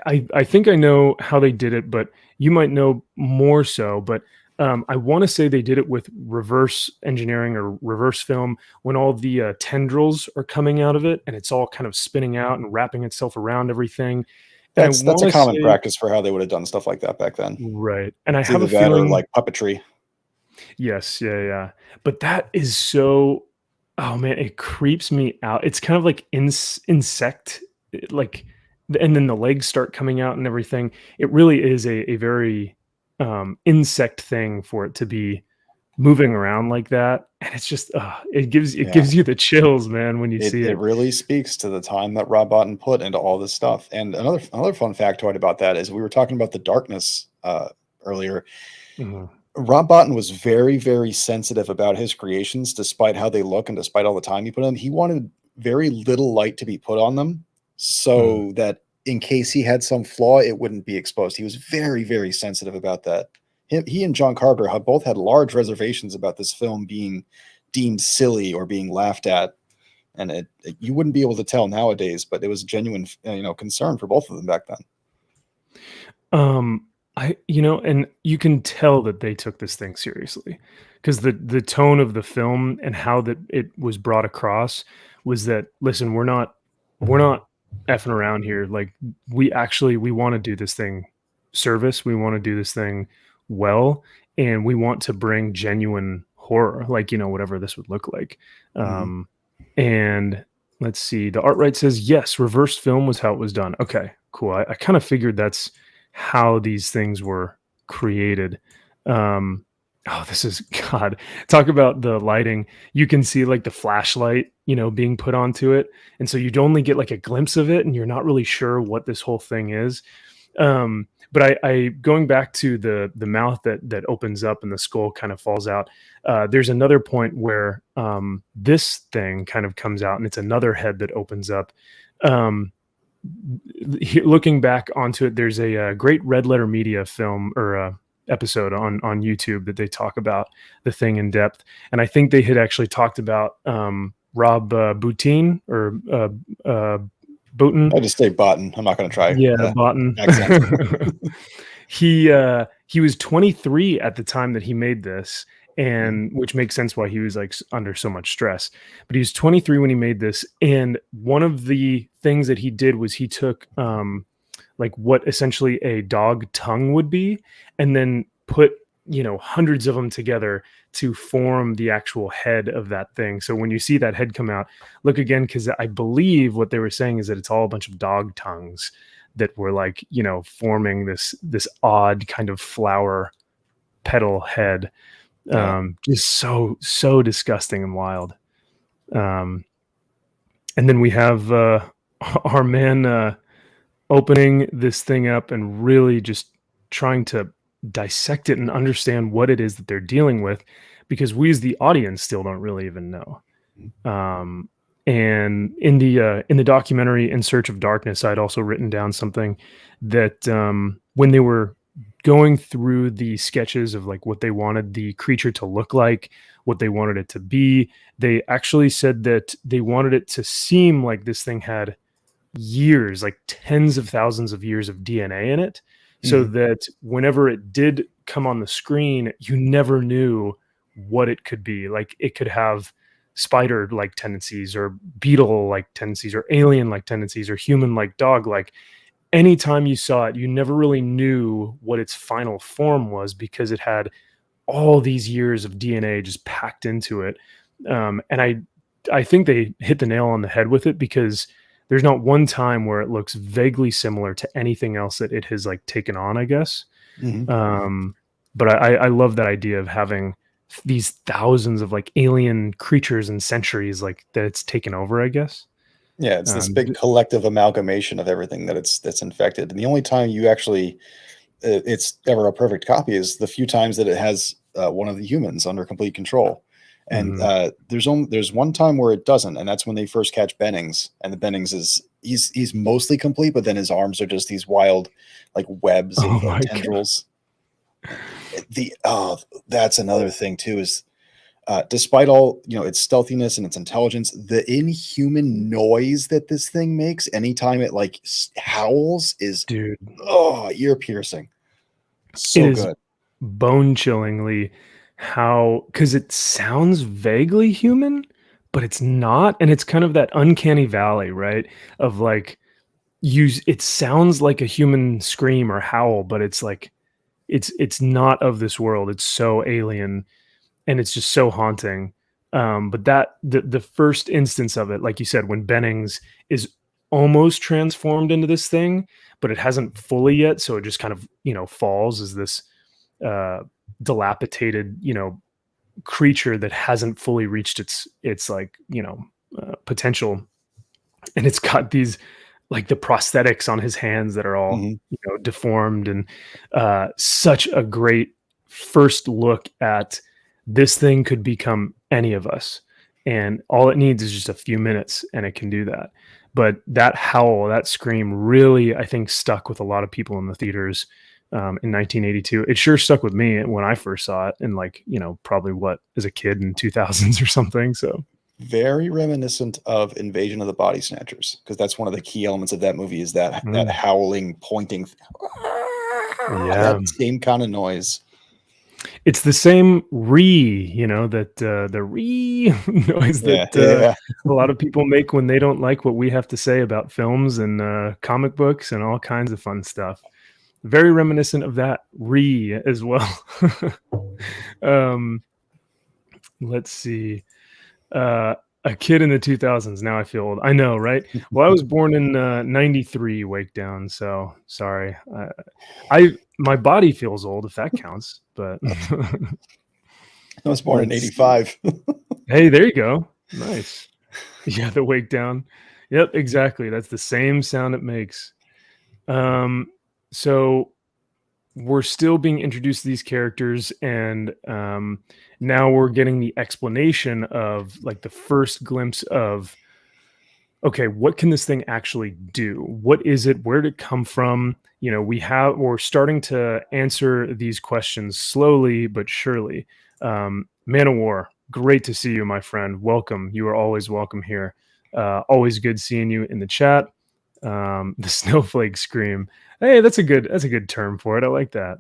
I think I know how they did it, but you might know more so. But I want to say they did it with reverse engineering or reverse film when all the tendrils are coming out of it and it's all kind of spinning out and wrapping itself around everything. That's a common practice for how they would have done stuff like that back then. Right. And I It's have a either that feeling or like puppetry. Yes, yeah. But that is so oh man, it creeps me out. It's kind of like insect like and then the legs start coming out and everything. It really is a very insect thing for it to be moving around like that, and it's just it gives Yeah. you the chills, man, when you It see it it. really speaks to the time that Rob Bottin put into all this stuff. And another fun factoid about that is we were talking about the darkness earlier. Mhm. Rob Bottin was very, very sensitive about his creations, despite how they look and despite all the time he put in. He wanted very little light to be put on them Mhm. so that in case he had some flaw, it wouldn't be exposed. He was very, very sensitive about that. He and John Carter have both had large reservations about this film being deemed silly or being laughed at, and you wouldn't be able to tell nowadays, but it was genuine, concern for both of them back then. Um, and you can tell that they took this thing seriously because the tone of the film and how that it was brought across was that, listen, we're not effing around here. Like, we want to do this thing service. We want to do this thing well, and we want to bring genuine horror, like, whatever this would look like. Mhm. Um, and let's see. The art right says yes, reverse film was how it was done. Okay, cool. I kind of figured that's how these things were created. Um, this is God. Talk about the lighting. You can see like the flashlight, being put onto it, and so you'd only get like a glimpse of it, and you're not really sure what this whole thing is. But I going back to the mouth that opens up and the skull kind of falls out. There's another point where this thing kind of comes out, and it's another head that opens up. Um, Looking back onto it, there's a great Red Letter Media film or episode on YouTube that they talk about the thing in depth, and I think they had actually talked about Rob Boutin or Boutin. I just say Bottin. I'm not going to try Yeah, Boutin. accent. He was 23 at the time that he made this, Mhm. and which makes sense why he was like under so much stress. But he was 23 when he made this, and one of the things that he did was he took like what essentially a dog tongue would be, and then put hundreds of them together to form the actual head of that thing. So when you see that head come out, look again, because I believe what they were saying is that it's all a bunch of dog tongues that were like forming this odd kind of flower petal head. Yeah. Just so disgusting and wild. um and then we have our man opening this thing up and really just trying to dissect it and understand what it is that they're dealing with, because we as the audience still don't really even know. um and in the documentary In Search of Darkness, I'd also written down something that when they were going through the sketches of like what they wanted the creature to look like, what they wanted it to be, they actually said that they wanted it to seem like this thing had years, like tens of thousands of years of DNA in it, so Mhm. that whenever it did come on the screen, you never knew what it could be. Like, it could have spider like tendencies, or beetle like tendencies, or alien like tendencies, or human like dog like. Anytime you saw it, you never really knew what its final form was, because it had all these years of DNA just packed into it. And I think they hit the nail on the head with it, because there's not one time where it looks vaguely similar to anything else that it has like taken on, I guess. Mhm. Um, but I love that idea of having these thousands of like alien creatures and centuries like that it's taken over, I guess. Yeah, it's this big D- collective amalgamation of everything that's infected, and the only time you actually it's ever a perfect copy is the few times that it has one of the humans under complete control. And mhm. there's one time where it doesn't, and that's when they first catch Bennings, and the Bennings is he's mostly complete, but then his arms are just these wild like webs Oh of my god, tendrils. The that's another thing too is despite all its stealthiness and its intelligence, the inhuman noise that this thing makes anytime it like howls is dude. ear piercing. It So is good. bone chillingly how, because it sounds vaguely human, but it's not. And it's kind of that uncanny valley, right? Of like, it sounds like a human scream or howl, but it's like, it's not of this world. It's so alien, and it's just so haunting. But that the first instance of it, like you said, when Bennings is almost transformed into this thing, but it hasn't fully yet, so it just kind of falls as this uh, dilapidated, creature that hasn't fully reached its like, potential. And it's got these, like, the prosthetics on his hands that are all, Mhm. deformed, and such a great first look at this thing could become any of us. And all it needs is just a few minutes and it can do that. But that howl, that scream really, I think, stuck with a lot of people in the theaters in 1982. It sure stuck with me when I first saw it, and like, probably as a kid in 2000s or something. So Very reminiscent of Invasion of the Body Snatchers, because that's one of the key elements of that movie is that howling, pointing, yeah, that same kind of noise. it's the same the noise Yeah, that yeah. a lot of people make when they don't like what we have to say about films and comic books and all kinds of fun stuff. Very reminiscent of that as well. um, let's see. A kid in the 2000s. Now I feel old. I know, right? Well, I was born in 93, Wake Down. So sorry. My body feels old, if that counts. But I was born in let's see. 85. Hey, there you go. Nice. Yeah, the Wake Down. Yep, exactly. That's the same sound it makes. So we're still being introduced to these characters, and now we're getting the explanation of, like, the first glimpse of, okay, what can this thing actually do? What is it? Where did it come from? We're starting to answer these questions slowly but surely. Man of War, great to see you, my friend. Welcome. You are always welcome here. Always good seeing you in the chat. The snowflake scream. Hey, that's a good term for it. I like that.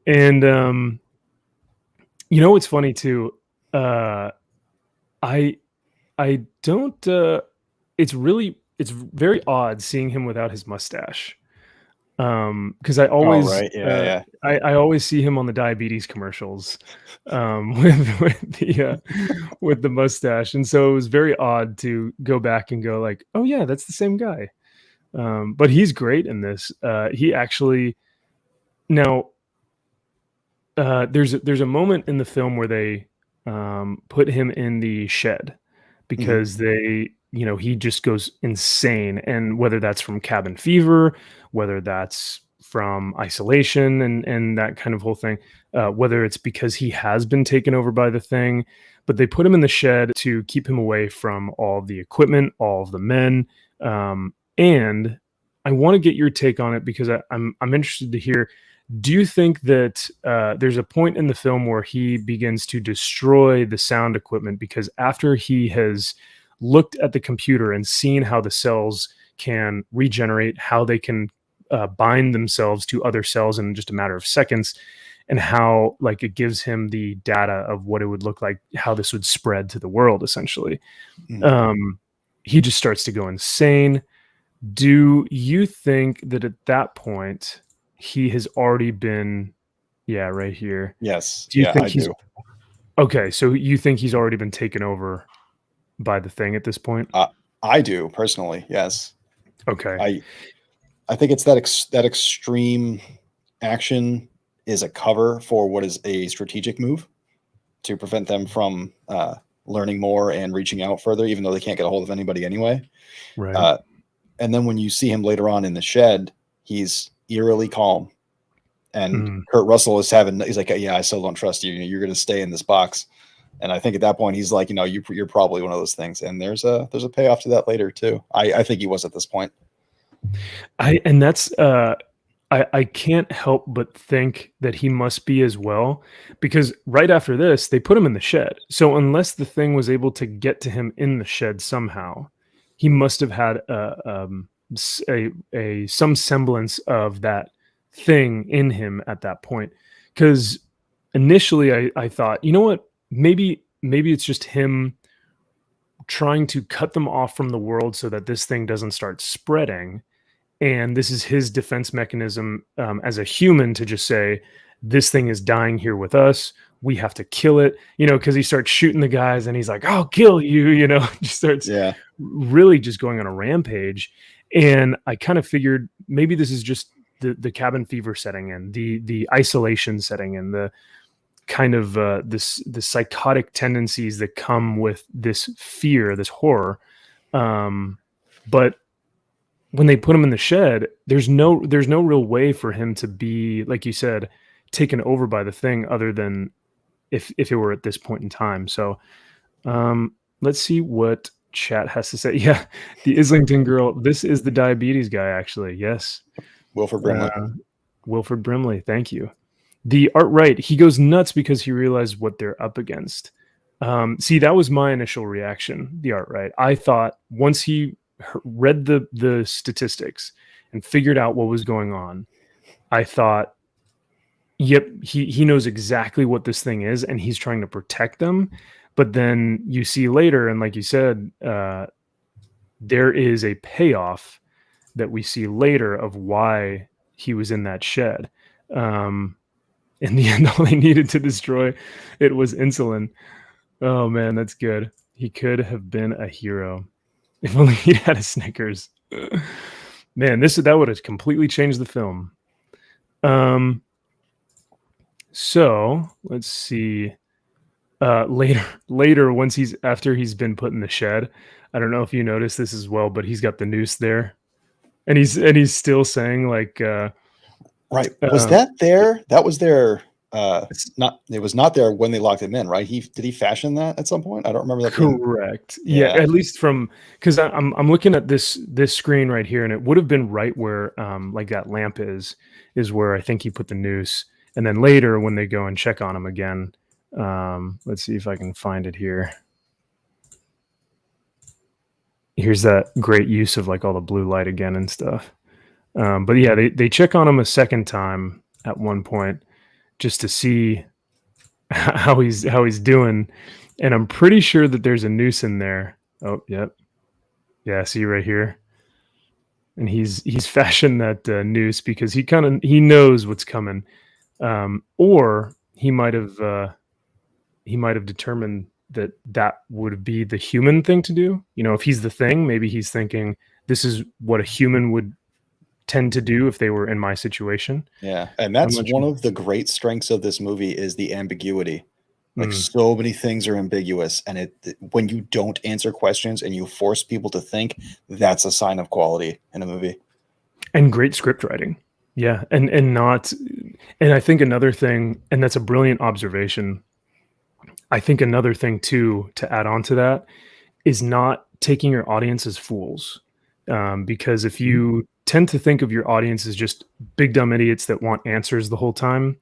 And what's funny too? I don't. It's very odd seeing him without his mustache. Because I Oh, always, right. Yeah. I always see him on the diabetes commercials, with the mustache, and so it was very odd to go back and go like, oh yeah, that's the same guy. But he's great in this. He actually now there's a moment in the film where they put him in the shed because he just goes insane, and whether that's from cabin fever, whether that's from isolation and that kind of whole thing, whether it's because he has been taken over by the thing, but they put him in the shed to keep him away from all of the equipment, all of the men. And I want to get your take on it because I'm interested to hear. Do you think that there's a point in the film where he begins to destroy the sound equipment because after he has looked at the computer and seen how the cells can regenerate, how they can bind themselves to other cells in just a matter of seconds, and how, like, it gives him the data of what it would look like, how this would spread to the world, essentially. He just starts to go insane. Do you think that at that point he has already been, yeah, right here. Yes. Do you think I he's do. okay? So you think he's already been taken over by the thing at this point? I do personally. Yes. Okay. I think it's that extreme action is a cover for what is a strategic move to prevent them from learning more and reaching out further, even though they can't get a hold of anybody anyway. Right. And then when you see him later on in the shed, he's eerily calm. And Kurt Russell he's like, yeah, I still don't trust you. You're going to stay in this box. And I think at that point he's like, you're probably one of those things. And there's a payoff to that later too. I think he was at this point. I can't help but think that he must be as well, because right after this they put him in the shed. So unless the thing was able to get to him in the shed somehow, he must have had some semblance of that thing in him at that point. Because initially I thought, you know what, maybe it's just him trying to cut them off from the world so that this thing doesn't start spreading, and this is his defense mechanism as a human to just say, this thing is dying here with us, we have to kill it, because he starts shooting the guys and he's like, I'll kill you, just starts really just going on a rampage. And I kind of figured maybe this is just the cabin fever setting in, the isolation setting in, kind of the psychotic tendencies that come with this fear, this horror. But when they put him in the shed, there's no real way for him to be, like you said, taken over by the thing, other than if it were at this point in time. So let's see what chat has to say. Yeah, the Islington girl. This is the diabetes guy, actually. Yes, Wilford Brimley. Wilford Brimley. Thank you. The Art Wright. He goes nuts because he realized what they're up against. See, that was my initial reaction. The Art Wright. I thought once he read the statistics and figured out what was going on, I thought, yep, he knows exactly what this thing is, and he's trying to protect them. But then you see later, and like you said, there is a payoff that we see later of why he was in that shed. In the end, all they needed to destroy it was insulin. Oh man, that's good. He could have been a hero if only he'd had a Snickers. Man, that would have completely changed the film. So let's see. Later, after he's been put in the shed, I don't know if you noticed this as well, but he's got the noose there, and he's still saying like, right. Was that there? That was there. It was not there when they locked him in, right? Did he fashion that at some point? I don't remember that. Correct. Yeah, at least because I'm looking at this screen right here, and it would have been right where like that lamp is where I think he put the noose, and then later when they go and check on him again, let's see if I can find it here. Here's that great use of like all the blue light again and stuff. But yeah, they check on him a second time at one point, just to see how he's doing, and I'm pretty sure that there's a noose in there. Oh, yep, yeah. See right here, and he's fashioned that noose because he knows what's coming, or he might have determined that would be the human thing to do. You know, if he's the thing, maybe he's thinking this is what a human would tend to do if they were in my situation. Yeah, and that's one of the great strengths of this movie is the ambiguity. Like so many things are ambiguous, and when you don't answer questions and you force people to think, that's a sign of quality in a movie. And great script writing. Yeah, and I think another thing, and that's a brilliant observation. I think another thing too to add on to that is not taking your audience as fools, because if you tend to think of your audience as just big dumb idiots that want answers the whole time,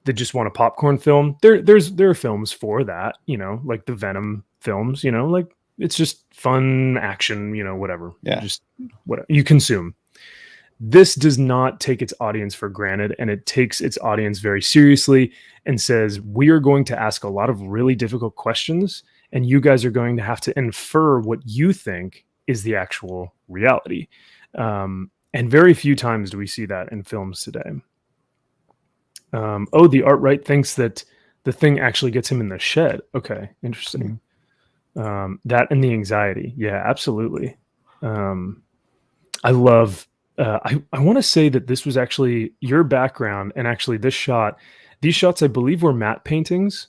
that just want a popcorn film. There are films for that, you know, like the Venom films, you know, like it's just fun action, you know, whatever. Yeah. Just whatever you consume. This does not take its audience for granted, and it takes its audience very seriously and says, we are going to ask a lot of really difficult questions, and you guys are going to have to infer what you think is the actual reality. And very few times do we see that in films today. The Art Wright thinks that the thing actually gets him in the shed. Okay, interesting. That and the anxiety. Yeah, absolutely. I love... I want to say that this was actually your background, and actually these shots, I believe, were matte paintings,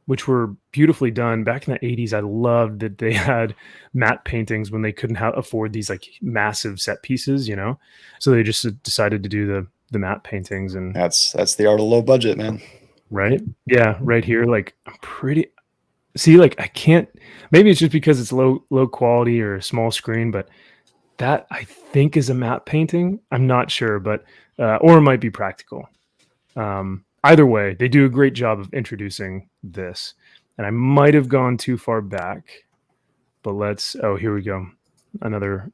which were beautifully done back in the 80s. I loved that they had matte paintings when they couldn't afford these like massive set pieces, you know, so they just decided to do the matte paintings. And that's the art of low budget, man. Right. Yeah. Right here. Like like I can't, maybe it's just because it's low quality or a small screen, but that I think is a matte painting. I'm not sure, but or it might be practical. Either way, they do a great job of introducing this. And I might have gone too far back, but here we go. Another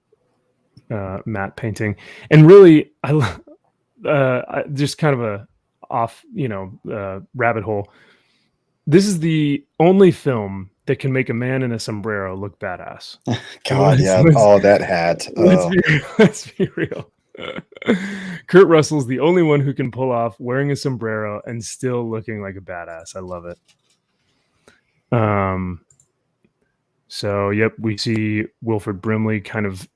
matte painting. And really, I just kind of a off, rabbit hole. This is the only film that can make a man in a sombrero look badass. God, yeah. That hat. Let's be real. Kurt Russell's the only one who can pull off wearing a sombrero and still looking like a badass. I love it. So yep, we see Wilford Brimley kind of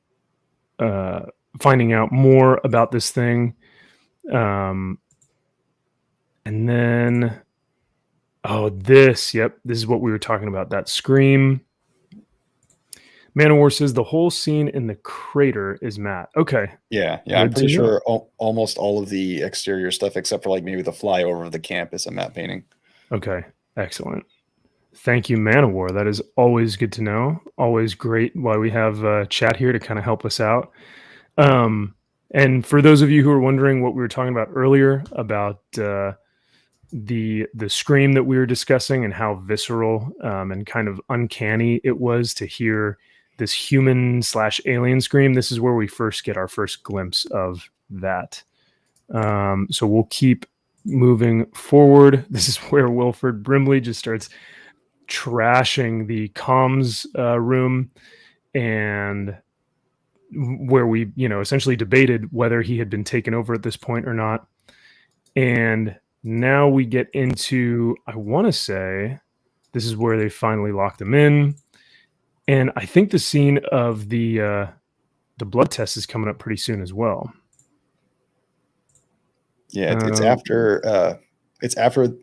finding out more about this thing. And then Oh, this is what we were talking about, that scream. Manowar says the whole scene in the crater is matte. Okay. Yeah, I'm Good pretty to know. sure almost all of the exterior stuff, except for like maybe the flyover of the camp, is a matte painting. Okay, excellent. Thank you, Manowar. That is always good to know. Always great while we have chat here to kind of help us out. And for those of you who are wondering what we were talking about earlier about the scream that we were discussing and how visceral and kind of uncanny it was to hear this human/alien scream, this is where we first get our first glimpse of that. So we'll keep moving forward. This is where Wilford Brimley just starts trashing the comms room, and where we, essentially debated whether he had been taken over at this point or not. And now we get into, I want to say, this is where they finally locked him in. And I think the scene of the blood test is coming up pretty soon as well. Yeah, it's after. It's after.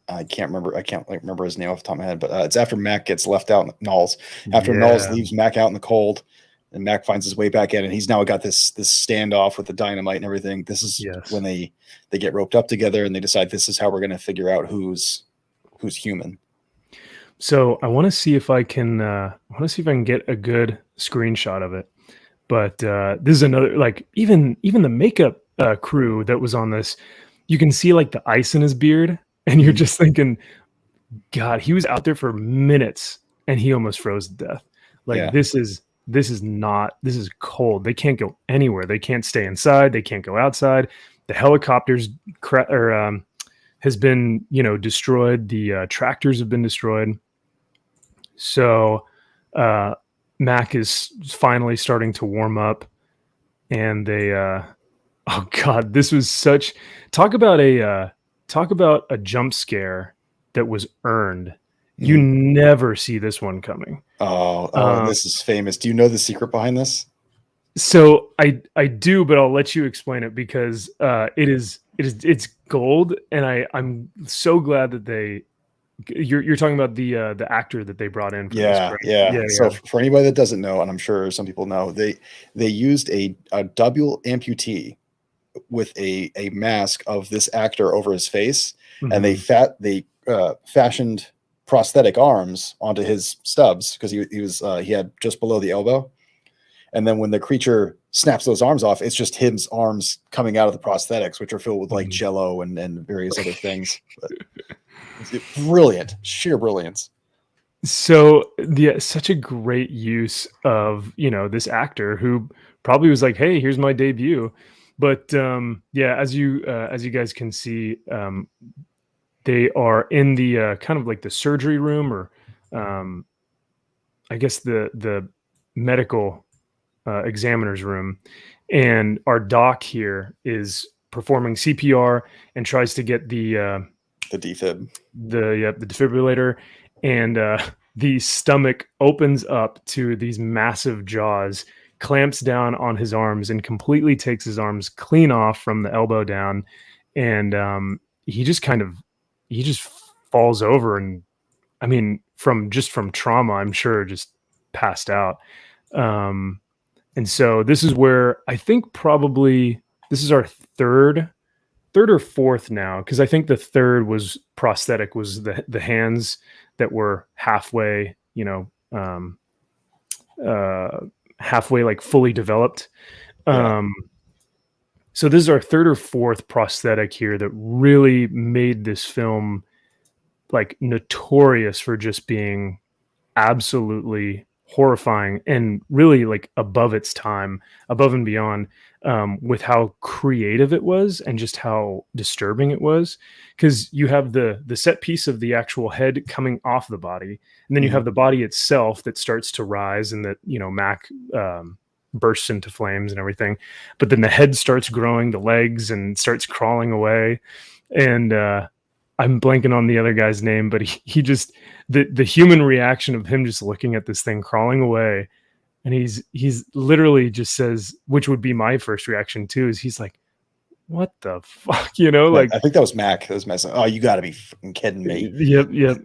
I can't remember his name off the top of my head, but it's after Mac gets left out in Knowles. After Knowles leaves Mac out in the cold, and Mac finds his way back in, and he's now got this standoff with the dynamite and everything. This is when they get roped up together, and they decide this is how we're going to figure out who's human. So I want to see if I can get a good screenshot of it. But this is another, like, even the makeup crew that was on this, you can see like the ice in his beard, and you're just thinking, God, he was out there for minutes and he almost froze to death. Like, this is cold. They can't go anywhere. They can't stay inside. They can't go outside. The helicopter's has been, destroyed. The tractors have been destroyed. So Mac is finally starting to warm up, and they oh God, this was talk about a jump scare that was earned. You never see this one coming. Oh, this is famous. Do you know the secret behind this? So I do, but I'll let you explain it, because it's gold, and I'm so glad that you're talking about the actor that they brought in for this. So for anybody that doesn't know, and I'm sure some people know, they used a double amputee with a mask of this actor over his face, and they fashioned prosthetic arms onto his stubs, because he had just below the elbow. And then when the creature snaps those arms off, it's just his arms coming out of the prosthetics, which are filled with like jello and various other things. But it's brilliant, sheer brilliance. So such a great use of, this actor who probably was like, hey, here's my debut. But as you guys can see, they are in the kind of like the surgery room, or I guess the medical examiner's room, and our doc here is performing CPR and tries to get the defib, what the fuck, you know, like I think that was Mac that was messing. Oh, you got to be fucking kidding me. yep.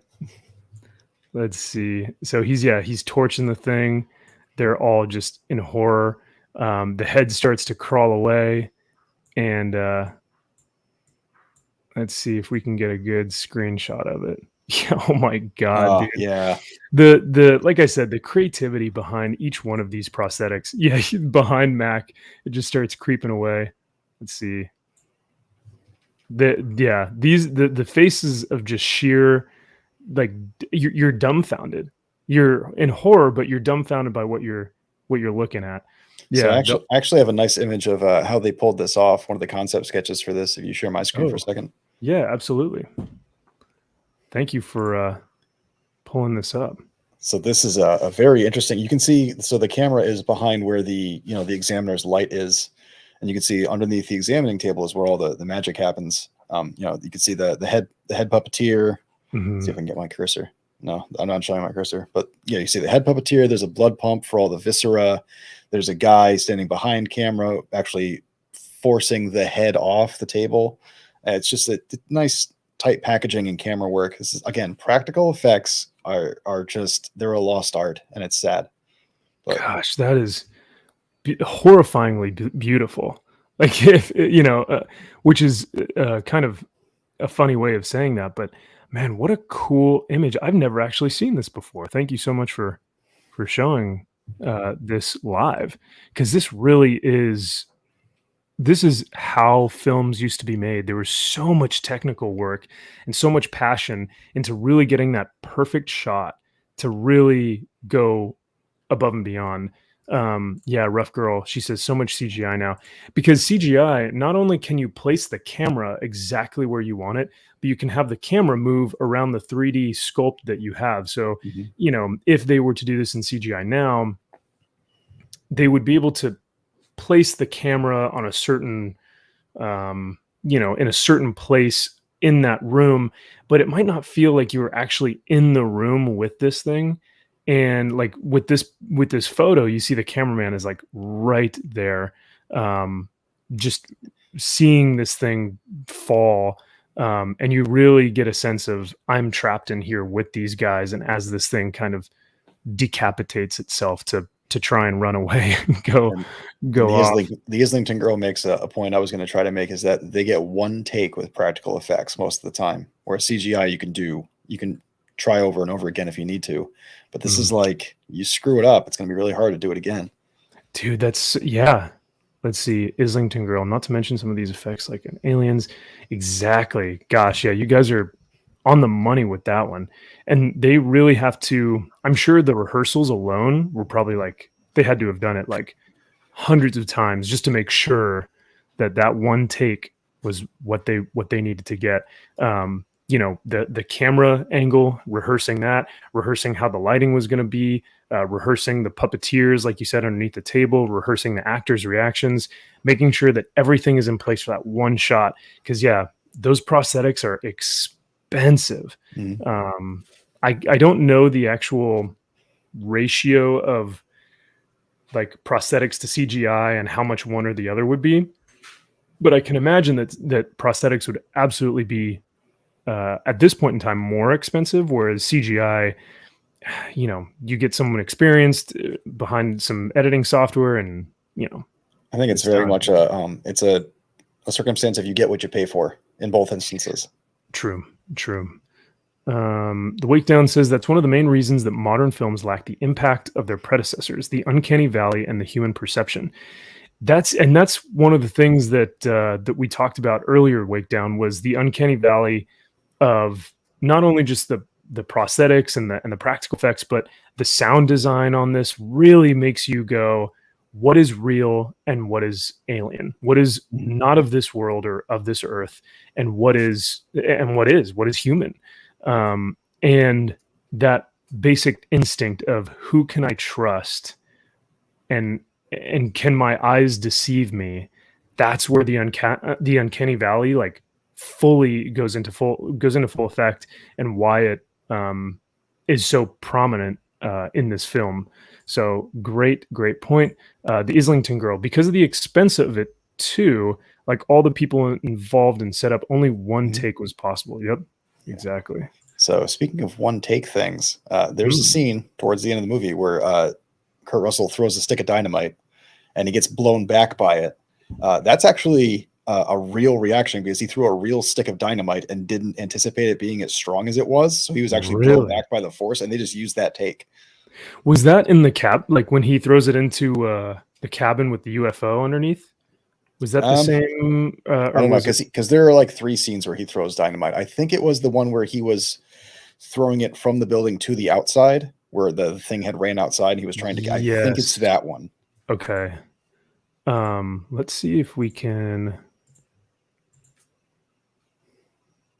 Let's see. So he's torching the thing. They're all just in horror. The head starts to crawl away, and let's see if we can get a good screenshot of it. Yeah, oh my god, dude. Yeah. The like I said, the creativity behind each one of these prosthetics. Yeah, behind Mac, it just starts creeping away. Let's see. The faces of just sheer, like, you're dumbfounded. You're in horror, but you're dumbfounded by what you're looking at. So Yeah. I actually have a nice image of how they pulled this off. One of the concept sketches for this. If you share my screen for a second. Yeah, absolutely. Thank you for pulling this up. So this is a very interesting. You can see. So the camera is behind where the the examiner's light is, and you can see underneath the examining table is where all the magic happens. You can see the head puppeteer. Mm-hmm. See if I can get my cursor. No, I'm not showing my cursor, but yeah, you see the head puppeteer. There's a blood pump for all the viscera. There's a guy standing behind camera, actually forcing the head off the table. It's just a nice, tight packaging and camera work. This is, again, practical effects are just, they're a lost art, and it's sad. But gosh, that is horrifyingly beautiful. Like, if which is kind of a funny way of saying that, but man, what a cool image. I've never actually seen this before. Thank you so much for showing this live, because this is how films used to be made. There was so much technical work and so much passion into really getting that perfect shot to really go above and beyond. Yeah, Rough Girl, she says so much CGI now, because CGI, not only can you place the camera exactly where you want it, but you can have the camera move around the 3D sculpt that you have. So, if they were to do this in CGI now, they would be able to place the camera on a certain, in a certain place in that room, but it might not feel like you were actually in the room with this thing. And like with this photo, you see the cameraman is like right there, just seeing this thing fall. And you really get a sense of, I'm trapped in here with these guys. And as this thing kind of decapitates itself to try and run away and go off. The Islington girl makes a point I was going to try to make, is that they get one take with practical effects most of the time, where CGI you can try over and over again if you need to. But this is like, you screw it up, it's going to be really hard to do it again. Dude, let's see, Islington girl, not to mention some of these effects like in Aliens. Exactly. Gosh, yeah, you guys are on the money with that one. And they really have to, I'm sure the rehearsals alone were probably like, they had to have done it like hundreds of times just to make sure that one take was what they needed to get. The camera angle, rehearsing how the lighting was going to be, rehearsing the puppeteers, like you said, underneath the table, rehearsing the actors' reactions, making sure that everything is in place for that one shot. Because those prosthetics are expensive. I don't know the actual ratio of like prosthetics to CGI and how much one or the other would be, but I can imagine that prosthetics would absolutely be at this point in time more expensive, whereas CGI, you get someone experienced behind some editing software, and I think it's very much it's a circumstance of you get what you pay for in both instances. True. The Wakedown says that's one of the main reasons that modern films lack the impact of their predecessors, the uncanny valley and the human perception. That's one of the things that we talked about earlier, Wakedown, was the uncanny valley of not only just the prosthetics and the practical effects, but the sound design on this really makes you go, what is real and what is alien? What is not of this world or of this earth, and what is human? And that basic instinct of who can I trust, and can my eyes deceive me? That's where the uncanny valley like fully goes into full effect, and why it is so prominent in this film. So great point. The Islington girl, because of the expense of it too, like all the people involved in setup, only one take was possible. Yep, exactly. So speaking of one take things, there's a scene towards the end of the movie where Kurt Russell throws a stick of dynamite and he gets blown back by it. That's actually a real reaction because he threw a real stick of dynamite and didn't anticipate it being as strong as it was. So he was actually blown back by the force, and they just used that take. Was that in the cab? Like when he throws it into the cabin with the UFO underneath? Was that the same? I don't know, because there are like 3 scenes where he throws dynamite. I think it was the one where he was throwing it from the building to the outside, where the thing had ran outside and he was trying to. I think it's that one. Okay. Let's see if we can.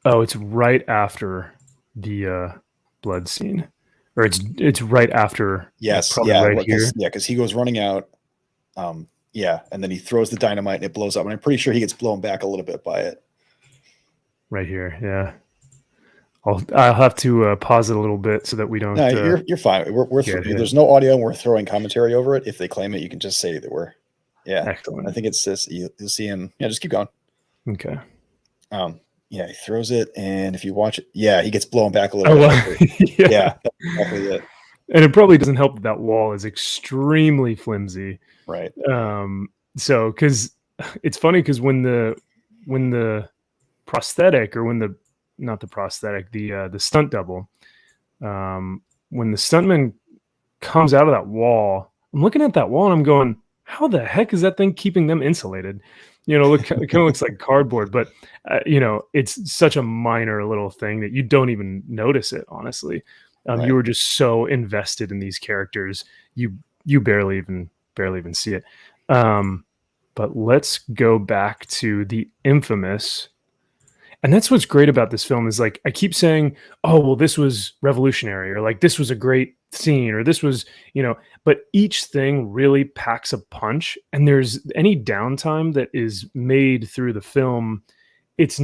Oh, it's right after the blood scene, or it's right after. Yes, right here. Yeah, because he goes running out. Yeah, and then he throws the dynamite and it blows up, and I'm pretty sure he gets blown back a little bit by it. Right here, yeah. I'll have to pause it a little bit so that we don't. No, you're fine. There's no audio, and we're throwing commentary over it. If they claim it, you can just say that we're. Yeah, excellent. I think it's this. You'll see him. Yeah, just keep going. Okay. Yeah, he throws it, and if you watch it, yeah, he gets blown back a little bit. Yeah, that's exactly it. And it probably doesn't help that wall is extremely flimsy. Right. So, because it's funny because when the prosthetic, or not the prosthetic, the stunt double, when the stuntman comes out of that wall, I'm looking at that wall and I'm going, how the heck is that thing keeping them insulated? It kind of looks like cardboard, but it's such a minor little thing that you don't even notice it, honestly. Right. You were just so invested in these characters, you barely even see it. But let's go back to the infamous. And that's what's great about this film is, like, I keep saying, oh, well, this was revolutionary, or like this was a great scene, or this was, but each thing really packs a punch. And there's any downtime that is made through the film, it's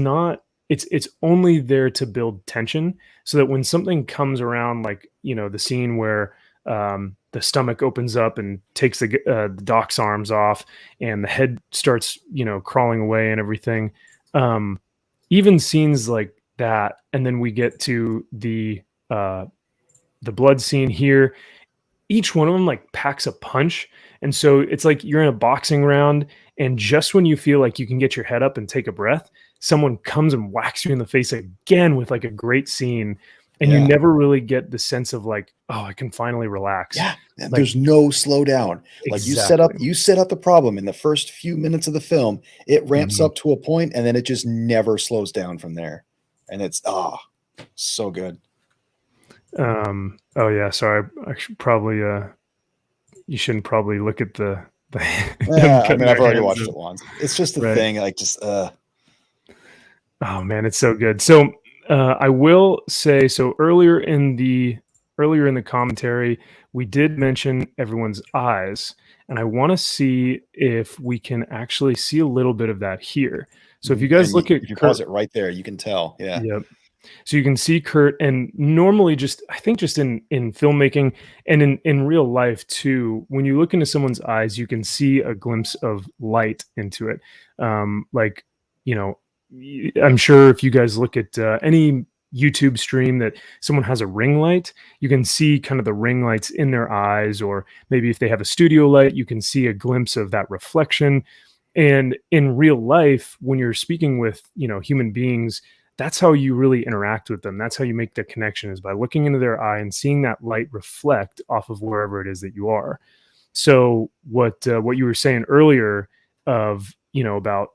only there to build tension, so that when something comes around, like, the scene where the stomach opens up and takes the doc's arms off and the head starts, crawling away and everything. Even scenes like that, and then we get to the blood scene here. Each one of them like packs a punch, and so it's like you're in a boxing round, and just when you feel like you can get your head up and take a breath, someone comes and whacks you in the face again with like a great scene, and you never really get the sense of like, oh, I can finally relax. Yeah, there's no slowdown. Like exactly. you set up the problem in the first few minutes of the film. It ramps up to a point, and then it just never slows down from there. And it's so good. Oh yeah, sorry. I should probably you shouldn't probably look at the yeah, I mean, I've already watched it once. It's just a thing, like just oh man, it's so good. So I will say, so earlier in the commentary, we did mention everyone's eyes, and I want to see if we can actually see a little bit of that here. So if you guys look at, if you pause it right there, you can tell. Yeah. Yep. So you can see Kurt, and normally I think just in filmmaking and in real life too, when you look into someone's eyes, you can see a glimpse of light into it. Like, I'm sure if you guys look at any YouTube stream that someone has a ring light, you can see kind of the ring lights in their eyes, or maybe if they have a studio light, you can see a glimpse of that reflection. And in real life, when you're speaking with, human beings, that's how you really interact with them. That's how you make the connection, is by looking into their eye and seeing that light reflect off of wherever it is that you are. So what you were saying earlier of, about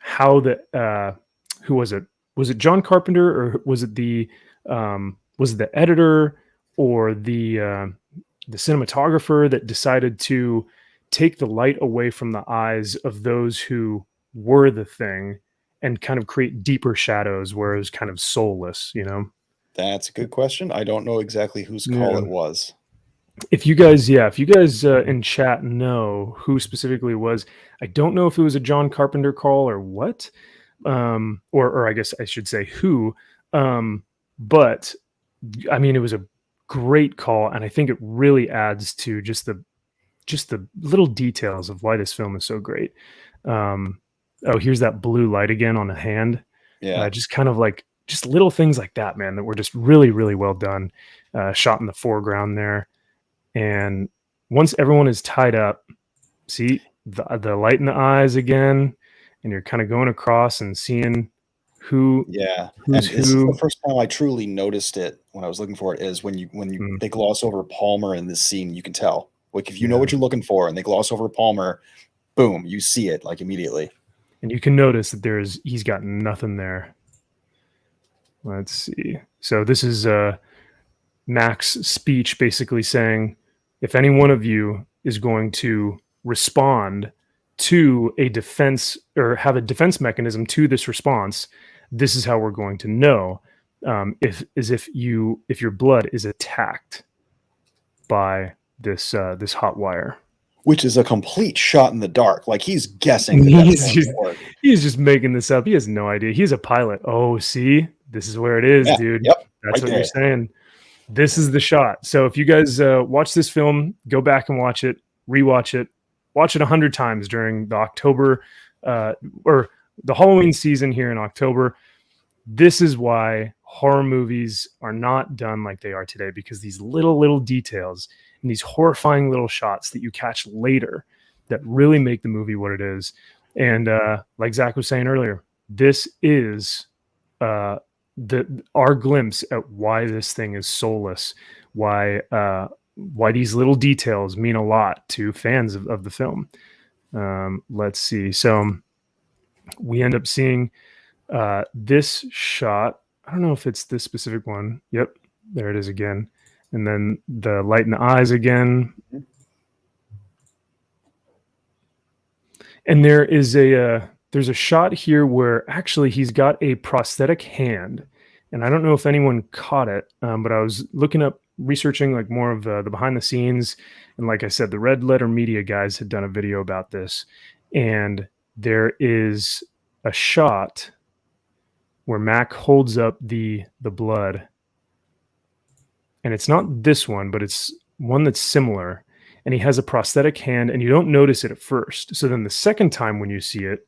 how who was it? Was it John Carpenter, or was it the editor, or the cinematographer that decided to take the light away from the eyes of those who were the thing and kind of create deeper shadows where it was kind of soulless, That's a good question. I don't know exactly whose call it was. If you guys in chat know who specifically it was, I don't know if it was a John Carpenter call or what, or I guess I should say who, but I mean, it was a great call, and I think it really adds to just the little details of why this film is so great. Oh, here's that blue light again on the hand. Yeah. Just kind of like just little things like that, man, that were just really, really well done. Shot in the foreground there. And once everyone is tied up, see the light in the eyes again, and you're kind of going across and seeing who's and this is the who. first time I truly noticed it when I was looking for it, is when they gloss over Palmer in this scene. You can tell, like, if you know what you're looking for and they gloss over Palmer, boom, you see it like immediately. And you can notice that he's got nothing there. Let's see. So this is Mac's speech basically saying, if any one of you is going to respond to a defense or have a defense mechanism to this response, this is how we're going to know if your blood is attacked by this hot wire. Which is a complete shot in the dark. Like, he's guessing. He's just making this up. He has no idea. He's a pilot. Oh, see, this is where it is, dude. Yep, that's what you're saying. This is the shot. So if you guys watch this film, go back and watch it, rewatch it, watch it 100 times during the October or the Halloween season here in October. This is why horror movies are not done like they are today, because these little details and these horrifying little shots that you catch later that really make the movie what it is. And like Zach was saying earlier, this is our glimpse at why this thing is soulless, why these little details mean a lot to fans of the film. Let's see. So we end up seeing this shot. I don't know if it's this specific one. Yep, there it is again. And then the light in the eyes again. And there's a shot here where actually he's got a prosthetic hand. And I don't know if anyone caught it, but I was looking up, researching like more of the behind the scenes. And like I said, the Red Letter Media guys had done a video about this. And there is a shot where Mac holds up the blood. And it's not this one, but it's one that's similar. And he has a prosthetic hand, and you don't notice it at first. So then the second time when you see it,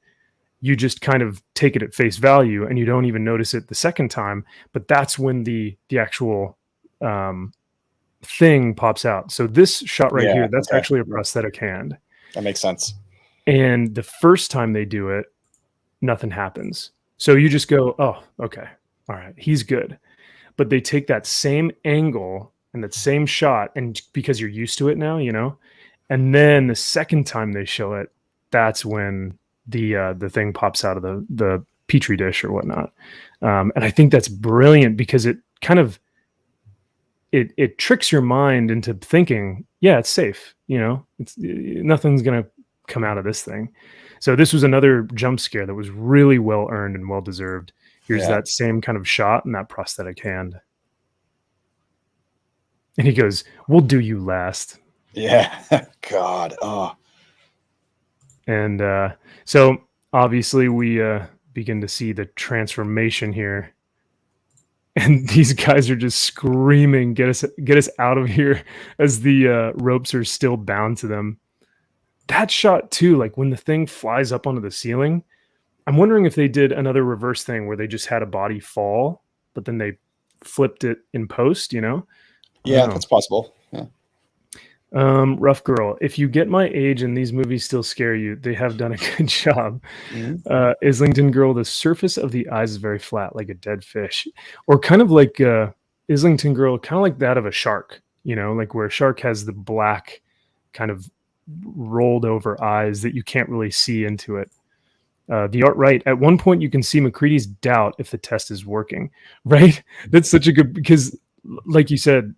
you just kind of take it at face value, and you don't even notice it the second time. But that's when the actual thing pops out. So this shot right here, that's actually a prosthetic hand. That makes sense. And the first time they do it, nothing happens. So you just go, oh, okay, all right, he's good. But they take that same angle and that same shot, and because you're used to it now, you know, and then the second time they show it, that's when the thing pops out of the petri dish or whatnot. And I think that's brilliant, because it kind of it tricks your mind into thinking, yeah, it's safe, you know, nothing's gonna come out of this thing. So this was another jump scare that was really well earned and well deserved. Here's that same kind of shot and that prosthetic hand. And he goes, "We'll do you last." Yeah. God. Oh. And so obviously we begin to see the transformation here. And these guys are just screaming, get us out of here, as the ropes are still bound to them. That shot too, like when the thing flies up onto the ceiling, I'm wondering if they did another reverse thing where they just had a body fall, but then they flipped it in post, you know? Yeah, that's possible. Yeah. Rough Girl, if you get my age and these movies still scare you, they have done a good job. Mm-hmm. Islington Girl, the surface of the eyes is very flat, like a dead fish. Or kind of like Islington Girl, kind of like that of a shark, you know, like where a shark has the black kind of rolled over eyes that you can't really see into it. The art right. At one point, you can see McCready's doubt if the test is working. Right? That's such a good, because, like you said,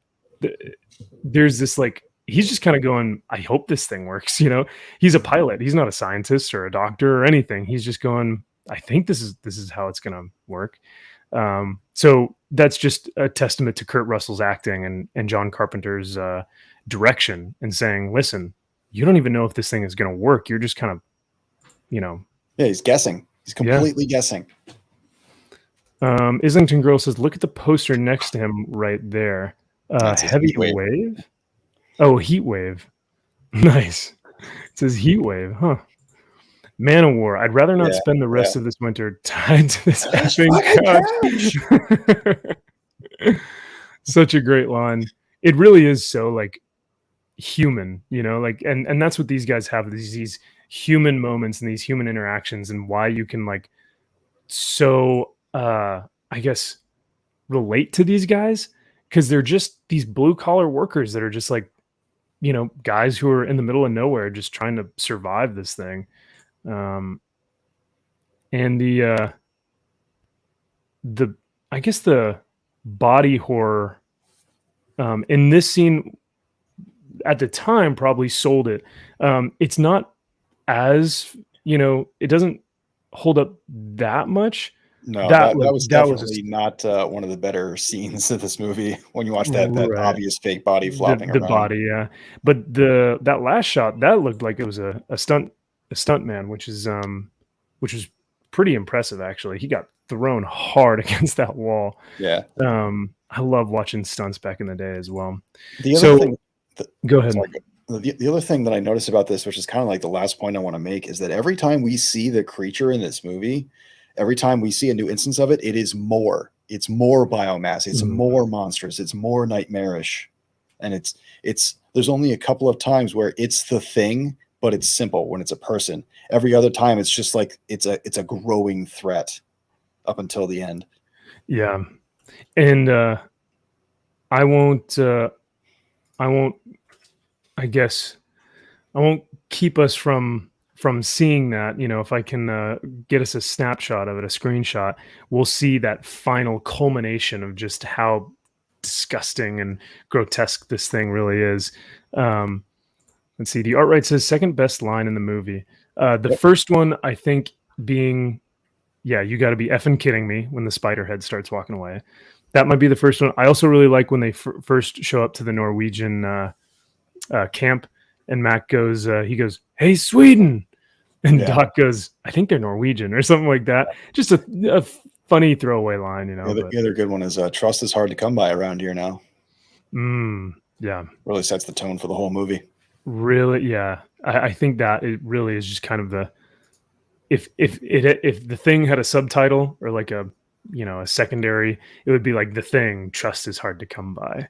there's this like he's just kind of going, I hope this thing works. You know, he's a pilot. He's not a scientist or a doctor or anything. He's just going, I think this is how it's going to work. So that's just a testament to Kurt Russell's acting and John Carpenter's direction, and saying, listen, you don't even know if this thing is going to work. You're just kind of, you know. Yeah, he's guessing. He's completely guessing. Islington Girl says, look at the poster next to him right there. Heavy wave. Oh, heat wave. Nice. It says heat wave, huh? Man of War. I'd rather not Yeah, spend the yeah. rest of this winter tied to this This effing fucking couch. Such a great line. It really is so like human, like, and that's what these guys have, these human moments and these human interactions, and why you can like so I guess relate to these guys, because they're just these blue collar workers that are just like, guys who are in the middle of nowhere just trying to survive this thing. And the I guess the body horror in this scene at the time probably sold it. It's not as, it doesn't hold up that much. No, That that was that was definitely not one of the better scenes of this movie when you watch that right. obvious fake body The flopping the around. body, yeah. But that last shot, that looked like it was a stunt man, which was pretty impressive actually. He got thrown hard against that wall. Yeah. I love watching stunts back in the day as well. The other So thing, go ahead. sorry, the other thing that I noticed about this, which is kind of like the last point I want to make, is that every time we see the creature in this movie, every time we see a new instance of it, it is more. It's more biomass. It's more monstrous. It's more nightmarish, and it's. There's only a couple of times where it's the thing, but it's simple when it's a person. Every other time, it's just like it's a growing threat up until the end. Yeah, and I won't. I guess I won't keep us from seeing that. If I can get us a snapshot of it, a screenshot, we'll see that final culmination of just how disgusting and grotesque this thing really is. Let's see. The art right says second best line in the movie. The first one, I think, being, yeah, you got to be effing kidding me, when the spider head starts walking away. That might be the first one. I also really like when they first show up to the Norwegian camp, and Mac goes, he goes, "Hey, Sweden," and Doc goes, "I think they're Norwegian," or something like that. Just a funny throwaway line, The other good one is trust is hard to come by around here now. Yeah, really sets the tone for the whole movie. Really, yeah. I think that it really is just kind of the, if the thing had a subtitle or like a secondary, it would be like The Thing, trust is hard to come by.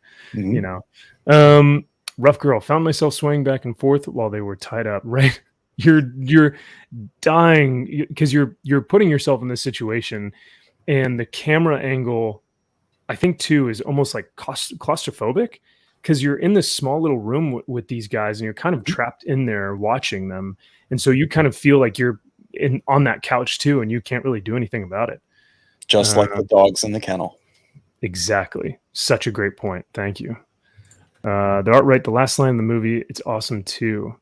Rough girl, found myself swaying back and forth while they were tied up. Right, you're dying because you're putting yourself in this situation, and the camera angle, I think too, is almost like claustrophobic, because you're in this small little room with these guys, and you're kind of trapped in there watching them, and so you kind of feel like you're on that couch too, and you can't really do anything about it. Just like the dogs in the kennel. Exactly. Such a great point. Thank you. The art right, the last line in the movie, it's awesome too.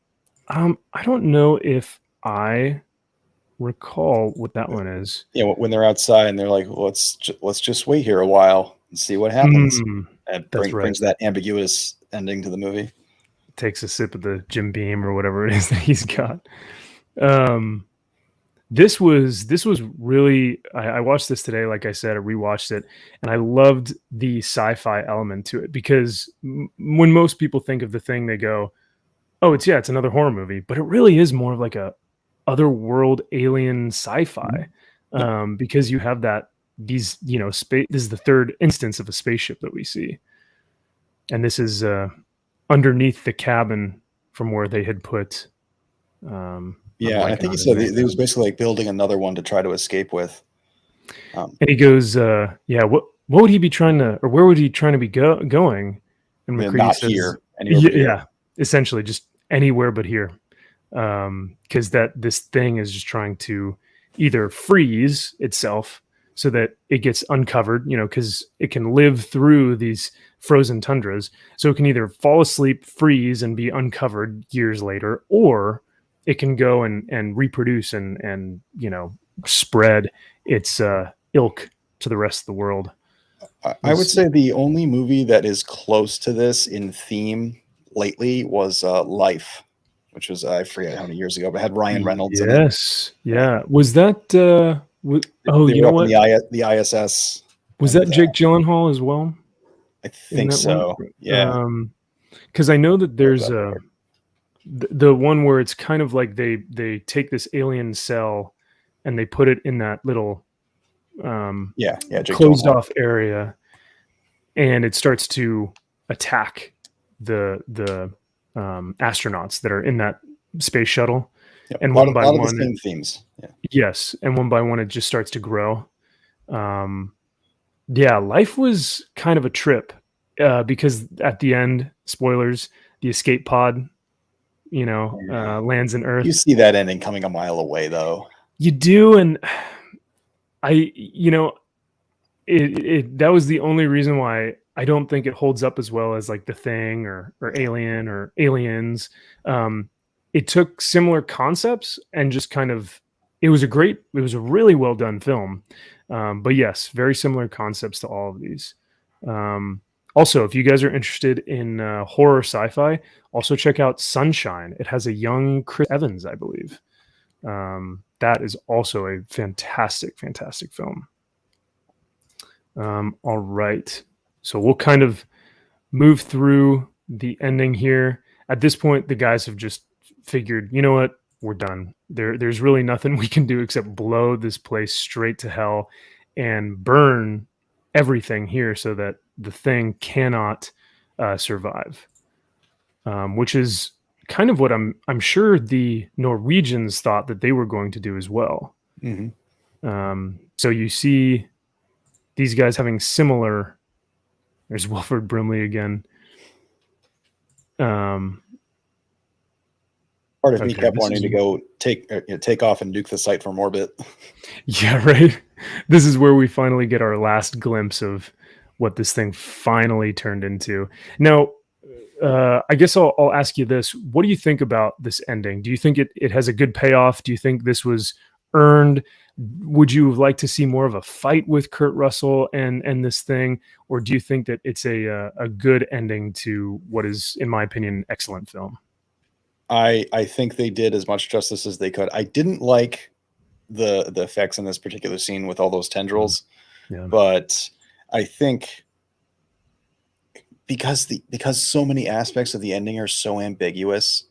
I don't know if I recall what that one is. Yeah, when they're outside and they're like, well, let's just wait here a while and see what happens. And brings that ambiguous ending to the movie. Takes a sip of the Jim Beam or whatever it is that he's got. This was really, I watched this today, like I said, I rewatched it, and I loved the sci-fi element to it, because when most people think of The Thing, they go, oh, it's another horror movie, but it really is more of like a otherworld alien sci-fi, because you have these space. This is the third instance of a spaceship that we see, and this is underneath the cabin from where they had put. Yeah, I think he said he was basically like building another one to try to escape with. And he goes, "Yeah, what would he be trying to, or where would he trying to be going?" And McCready says, here, yeah, essentially just anywhere but here, because this thing is just trying to either freeze itself so that it gets uncovered, because it can live through these frozen tundras, so it can either fall asleep, freeze, and be uncovered years later, or it can go and reproduce and spread its ilk to the rest of the world. I would say the only movie that is close to this in theme lately was Life, which was, I forget how many years ago, but had Ryan Reynolds in it. Yes, yeah. Was that? You know what? The ISS. Was that Jake Gyllenhaal as well? I think so. Yeah. Because I know that there's the one where it's kind of like they take this alien cell and they put it in that little Jake closed Gyllenhaal. off area, and it starts to attack the astronauts that are in that space shuttle. Yep. And a lot one by of one, the same themes. Yeah. yes, and one by one, it just starts to grow. Yeah, life was kind of a trip because at the end, spoilers, the escape pod, lands in Earth. You see that ending coming a mile away, though. You do, and that was the only reason why I don't think it holds up as well as like The Thing or Alien or Aliens. It took similar concepts and just kind of it was a really well done film. But yes, very similar concepts to all of these. Also, if you guys are interested in horror sci-fi, also check out Sunshine. It has a young Chris Evans, I believe. That is also a fantastic, fantastic film. All right. So we'll kind of move through the ending here. At this point, the guys have just figured, you know what? We're done. There's really nothing we can do except blow this place straight to hell and burn everything here so that the thing cannot survive. Which is kind of what I'm sure the Norwegians thought that they were going to do as well. Mm-hmm. So you see these guys having similar. There's Wilford Brimley again. Part of me kept wanting to go take off and nuke the site from orbit. Yeah, right. This is where we finally get our last glimpse of what this thing finally turned into. Now, I guess I'll ask you this. What do you think about this ending? Do you think it has a good payoff? Do you think this was earned? Would you like to see more of a fight with Kurt Russell and this thing? Or do you think that it's a good ending to what is, in my opinion, an excellent film? I think they did as much justice as they could. I didn't like the effects in this particular scene with all those tendrils, but I think because so many aspects of the ending are so ambiguous,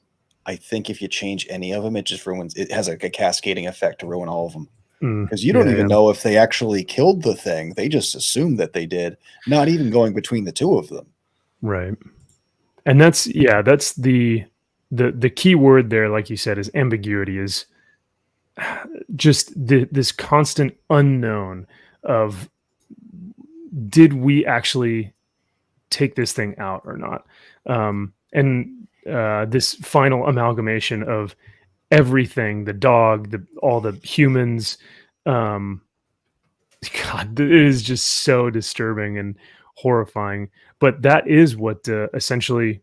I think if you change any of them, it just ruins. It has like a cascading effect to ruin all of them because you don't even know if they actually killed the thing. They just assume that they did, not even going between the two of them. Right, and that's the key word there, like you said, is ambiguity. Is just this constant unknown of did we actually take this thing out or not, and this final amalgamation of everything, the dog, all the humans, God, it is just so disturbing and horrifying. But that is what essentially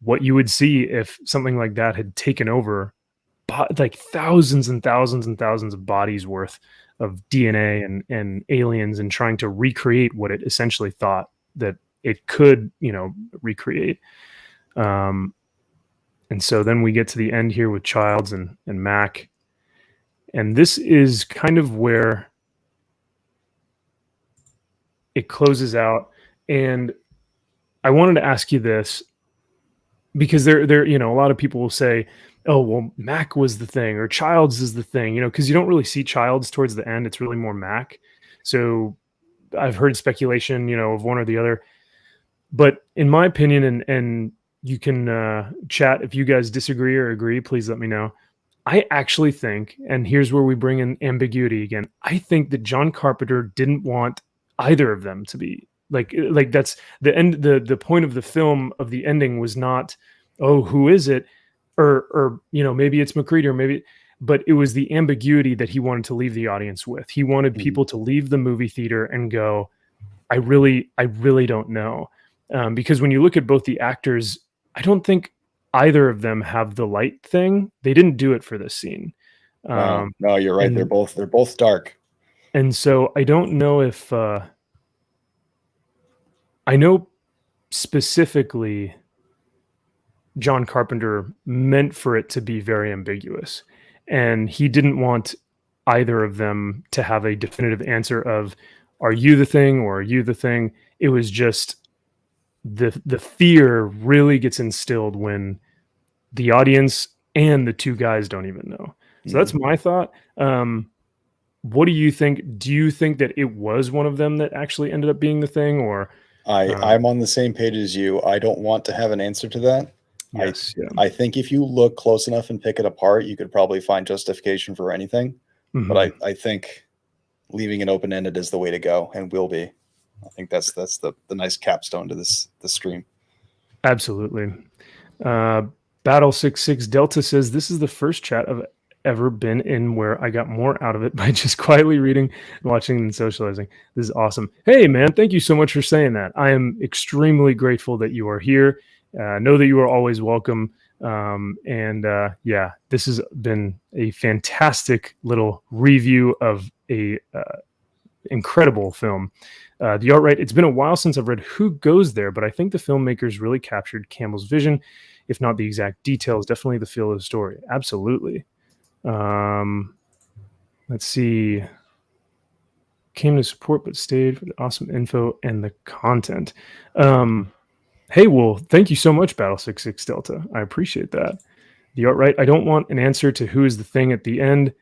what you would see if something like that had taken over, like thousands and thousands and thousands of bodies worth of DNA and aliens, and trying to recreate what it essentially thought that it could, recreate. And so then we get to the end here with Childs and Mac. And this is kind of where it closes out. And I wanted to ask you this, because there, a lot of people will say, oh, well, Mac was the thing, or Childs is the thing, because you don't really see Childs towards the end. It's really more Mac. So I've heard speculation, of one or the other. But in my opinion, and you can chat if you guys disagree or agree, please let me know. I actually think, and here's where we bring in ambiguity again, I think that John Carpenter didn't want either of them to be like that's the end. The point of the film, of the ending, was not, oh, who is it? Or maybe it's McCready, or maybe, but it was the ambiguity that he wanted to leave the audience with. He wanted people to leave the movie theater and go, I really don't know. Because when you look at both the actors, I don't think either of them have the light thing. They didn't do it for this scene. No, you're right. They're both dark. And so I don't know if I know specifically John Carpenter meant for it to be very ambiguous, and he didn't want either of them to have a definitive answer of, are you the thing or are you the thing? It was just the fear really gets instilled when the audience and the two guys don't even know. So that's my thought. What do you think? Do you think that it was one of them that actually ended up being the thing, or I'm on the same page as you. I don't want to have an answer to that. yes, yeah. I think if you look close enough and pick it apart, you could probably find justification for anything. But I think leaving it open-ended is the way to go, and will be. I think that's the nice capstone to this stream. Absolutely. Battle 66 Delta says, this is the first chat I've ever been in where I got more out of it by just quietly reading, watching, and socializing. This is awesome. Hey, man, thank you so much for saying that. I am extremely grateful that you are here. Know that you are always welcome. Yeah, this has been a fantastic little review of a incredible film. The art right, it's been a while since I've read Who Goes There, but I think the filmmakers really captured Campbell's vision, if not the exact details, definitely the feel of the story. Absolutely. Let's see. Came to support, but stayed for the awesome info and the content. Hey, well, thank you so much, Battle 66 Delta. I appreciate that. The art right, I don't want an answer to who is the thing at the end.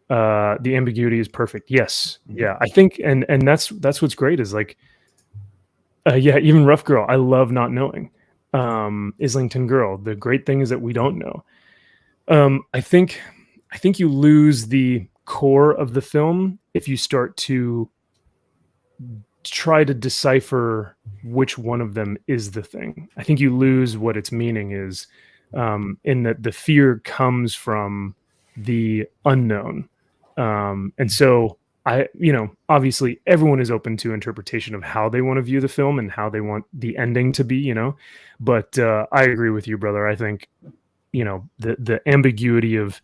The ambiguity is perfect. Yes. Yeah. I think, and that's what's great is like, yeah, even Rough Girl, I love not knowing. Islington Girl, the great thing is that we don't know. I think you lose the core of the film if you start to try to decipher which one of them is the thing. I think you lose what its meaning is, in that the fear comes from the unknown. And so obviously everyone is open to interpretation of how they want to view the film and how they want the ending to be, but I agree with you, brother. I think, the ambiguity of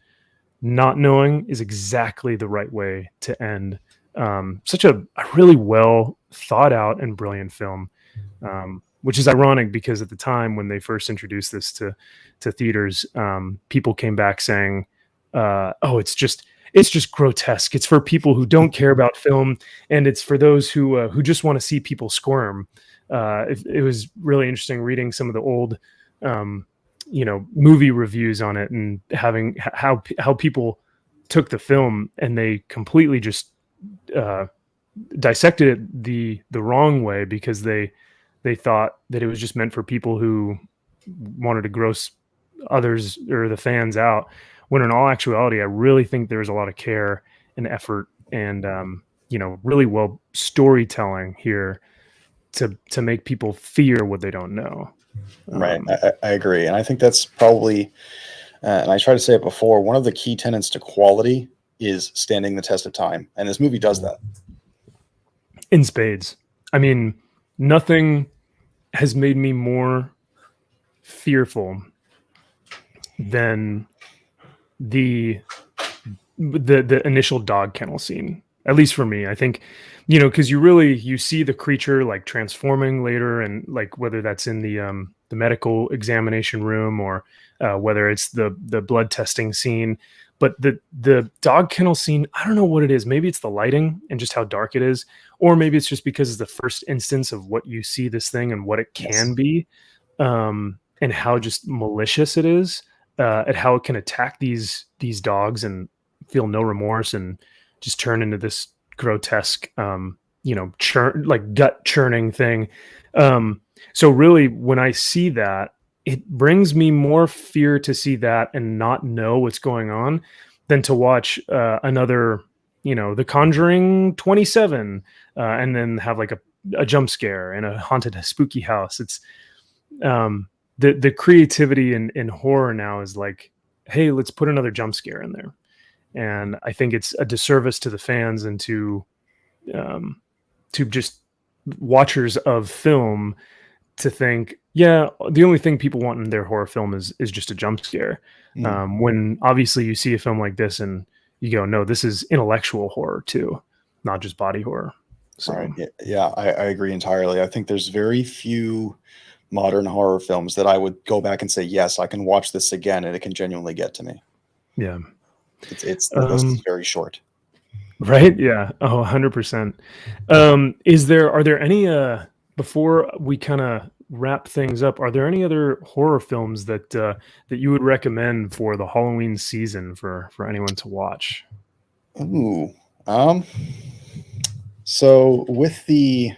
not knowing is exactly the right way to end such a really well thought out and brilliant film, which is ironic because at the time when they first introduced this to theaters, people came back saying, oh, it's just grotesque. It's for people who don't care about film, and it's for those who just want to see people squirm. It was really interesting reading some of the old movie reviews on it, and having how people took the film and they completely just dissected it the wrong way, because they thought that it was just meant for people who wanted to gross others or the fans out, when in all actuality I really think there's a lot of care and effort and really well storytelling here to make people fear what they don't know. Right. I agree. And I think that's probably, and I tried to say it before, one of the key tenets to quality is standing the test of time. And this movie does that. In spades. I mean, nothing has made me more fearful than the initial dog kennel scene, at least for me. I think, because you see the creature like transforming later, and like whether that's in the medical examination room or whether it's the blood testing scene. But the dog kennel scene, I don't know what it is. Maybe it's the lighting and just how dark it is, or maybe it's just because it's the first instance of what you see this thing and what it can be, and how just malicious it is, at how it can attack these dogs and feel no remorse and just turn into this grotesque, churn, like gut churning thing. So really, when I see that, it brings me more fear to see that and not know what's going on than to watch another, The Conjuring 27, and then have like a jump scare in a haunted, spooky house. It's the creativity in horror now is like, hey, let's put another jump scare in there. And I think it's a disservice to the fans and to just watchers of film to think, yeah, the only thing people want in their horror film is just a jump scare. When obviously you see a film like this and you go, no, this is intellectual horror too, not just body horror. So. Right. Yeah, I agree entirely. I think there's very few modern horror films that I would go back and say, yes, I can watch this again and it can genuinely get to me. Yeah. The list is very short. Right. Yeah. Oh, 100%. Are there any, before we kind of wrap things up, are there any other horror films that that you would recommend for the Halloween season for anyone to watch? Ooh. So with the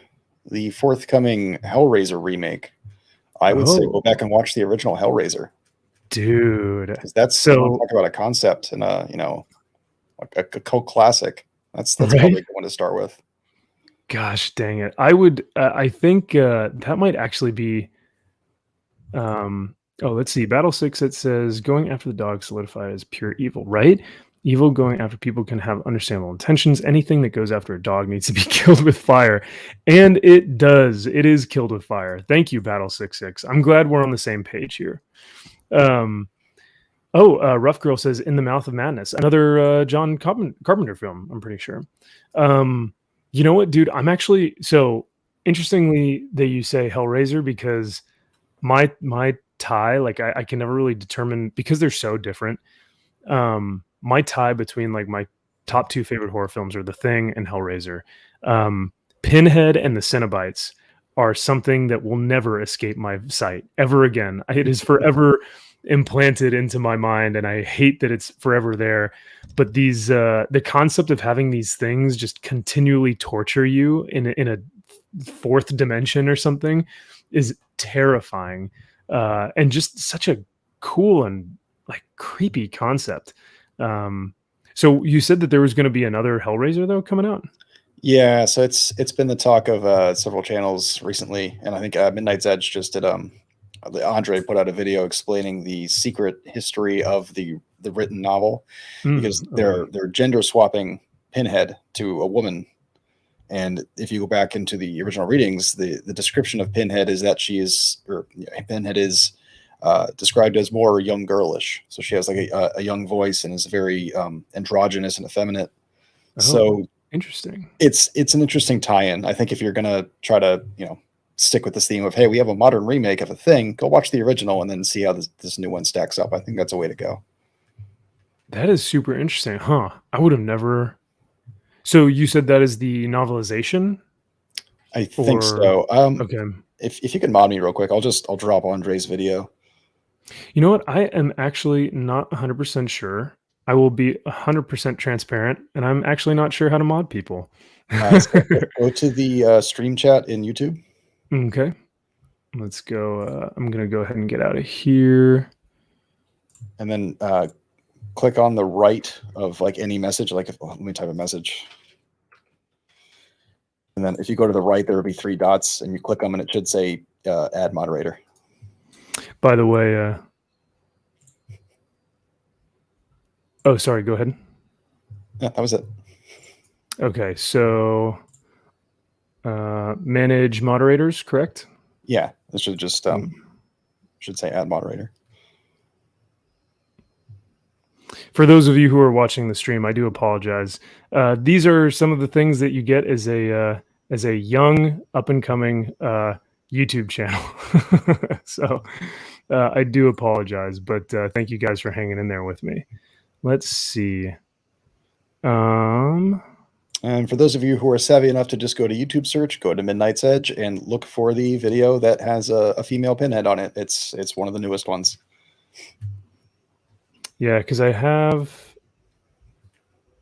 forthcoming Hellraiser remake, I would say go Oh, back and watch the original Hellraiser, dude. because that's, you want to So, talk about a concept and a cult classic. That's right? probably a good one to start with. Gosh dang it. I would I think that might actually be oh, let's see. Battle 6, it says going after the dog solidified as pure evil, right? Evil going after people can have understandable intentions. Anything that goes after a dog needs to be killed with fire. And it does. It is killed with fire. Thank you, Battle 66. I'm glad we're on the same page here. Um Rough Girl says In the Mouth of Madness, another John Carpenter film, I'm pretty sure. You know what, dude? I'm actually so interestingly that you say Hellraiser, because my tie, like I can never really determine, because they're so different. My tie between like my top two favorite horror films are The Thing and Hellraiser. Pinhead and the Cenobites are something that will never escape my sight ever again. It is forever implanted into my mind, and I hate that it's forever there. But these the concept of having these things just continually torture you in a fourth dimension or something is terrifying, and just such a cool and like creepy concept. So you said that there was going to be another Hellraiser though coming out. Yeah, so it's been the talk of several channels recently, and I think Midnight's Edge just did Andre put out a video explaining the secret history of the written novel, because Okay. they're gender swapping Pinhead to a woman. And if you go back into the original readings, the description of Pinhead is that Pinhead is described as more young girlish. So she has like a young voice and is very androgynous and effeminate. Oh, So interesting. it's an interesting tie-in. I think if you're gonna try to stick with this theme of, hey, we have a modern remake of a thing, go watch the original and then see how this new one stacks up. I think that's a way to go. That is super interesting, huh? I would have never. So you said that is the novelization, I think or so. okay? If you can mod me real quick, I'll drop Andre's video. You know what? I am actually not 100% sure. I will be 100% transparent, and I'm actually not sure how to mod people. So go to the stream chat in YouTube. Okay, let's go. I'm gonna go ahead and get out of here. And then click on the right of like any message. Let me type a message. And then if you go to the right, there will be three dots, and you click them, and it should say add moderator. By the way, oh, sorry. Go ahead. Yeah, that was it. Okay, so manage moderators, correct? Yeah, it should just should say add moderator. For those of you who are watching the stream, I do apologize. These are some of the things that you get as a young up and coming YouTube channel. So I do apologize, but thank you guys for hanging in there with me. Let's see. And for those of you who are savvy enough to just go to YouTube search, go to Midnight's Edge and look for the video that has a female Pinhead on it. It's one of the newest ones. Yeah, because I have.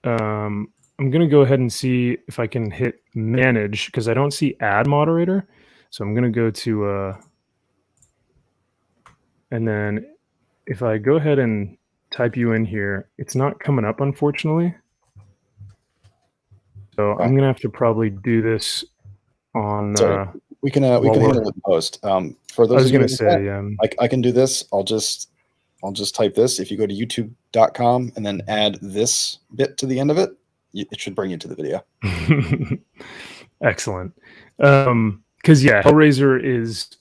I'm going to go ahead and see if I can hit manage, because I don't see add moderator. So I'm going to go to, and then if I go ahead and type you in here, it's not coming up, unfortunately. So I'm going to have to probably do this on. Sorry, we can handle it in post. For those I was of you going to say, I can do this. I'll just type this. If you go to youtube.com and then add this bit to the end of it, it should bring you to the video. Excellent. Because yeah, Hellraiser is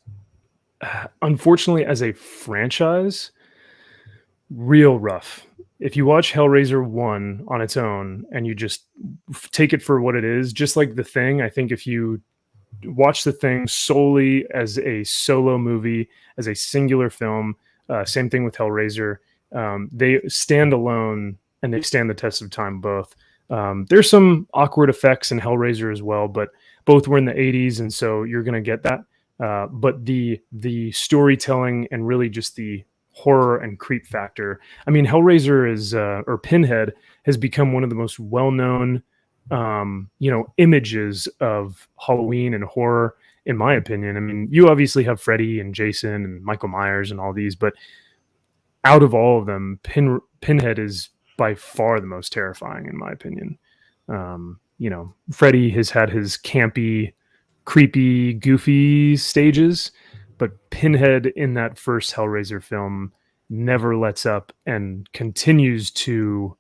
unfortunately, as a franchise, real rough. If you watch Hellraiser 1 on its own and you just take it for what it is, just like The Thing, I think if you watch The Thing solely as a solo movie, as a singular film, same thing with Hellraiser, they stand alone and they stand the test of time both. There's some awkward effects in Hellraiser as well, but both were in the 80s, and so you're going to get that. but the storytelling and really just the horror and creep factor. I mean, Hellraiser is or Pinhead has become one of the most well-known images of Halloween and horror, in my opinion. I mean, you obviously have Freddy and Jason and Michael Myers and all these, but out of all of them, Pinhead is by far the most terrifying, in my opinion. Freddy has had his campy, creepy, goofy stages, but Pinhead in that first Hellraiser film never lets up and continues to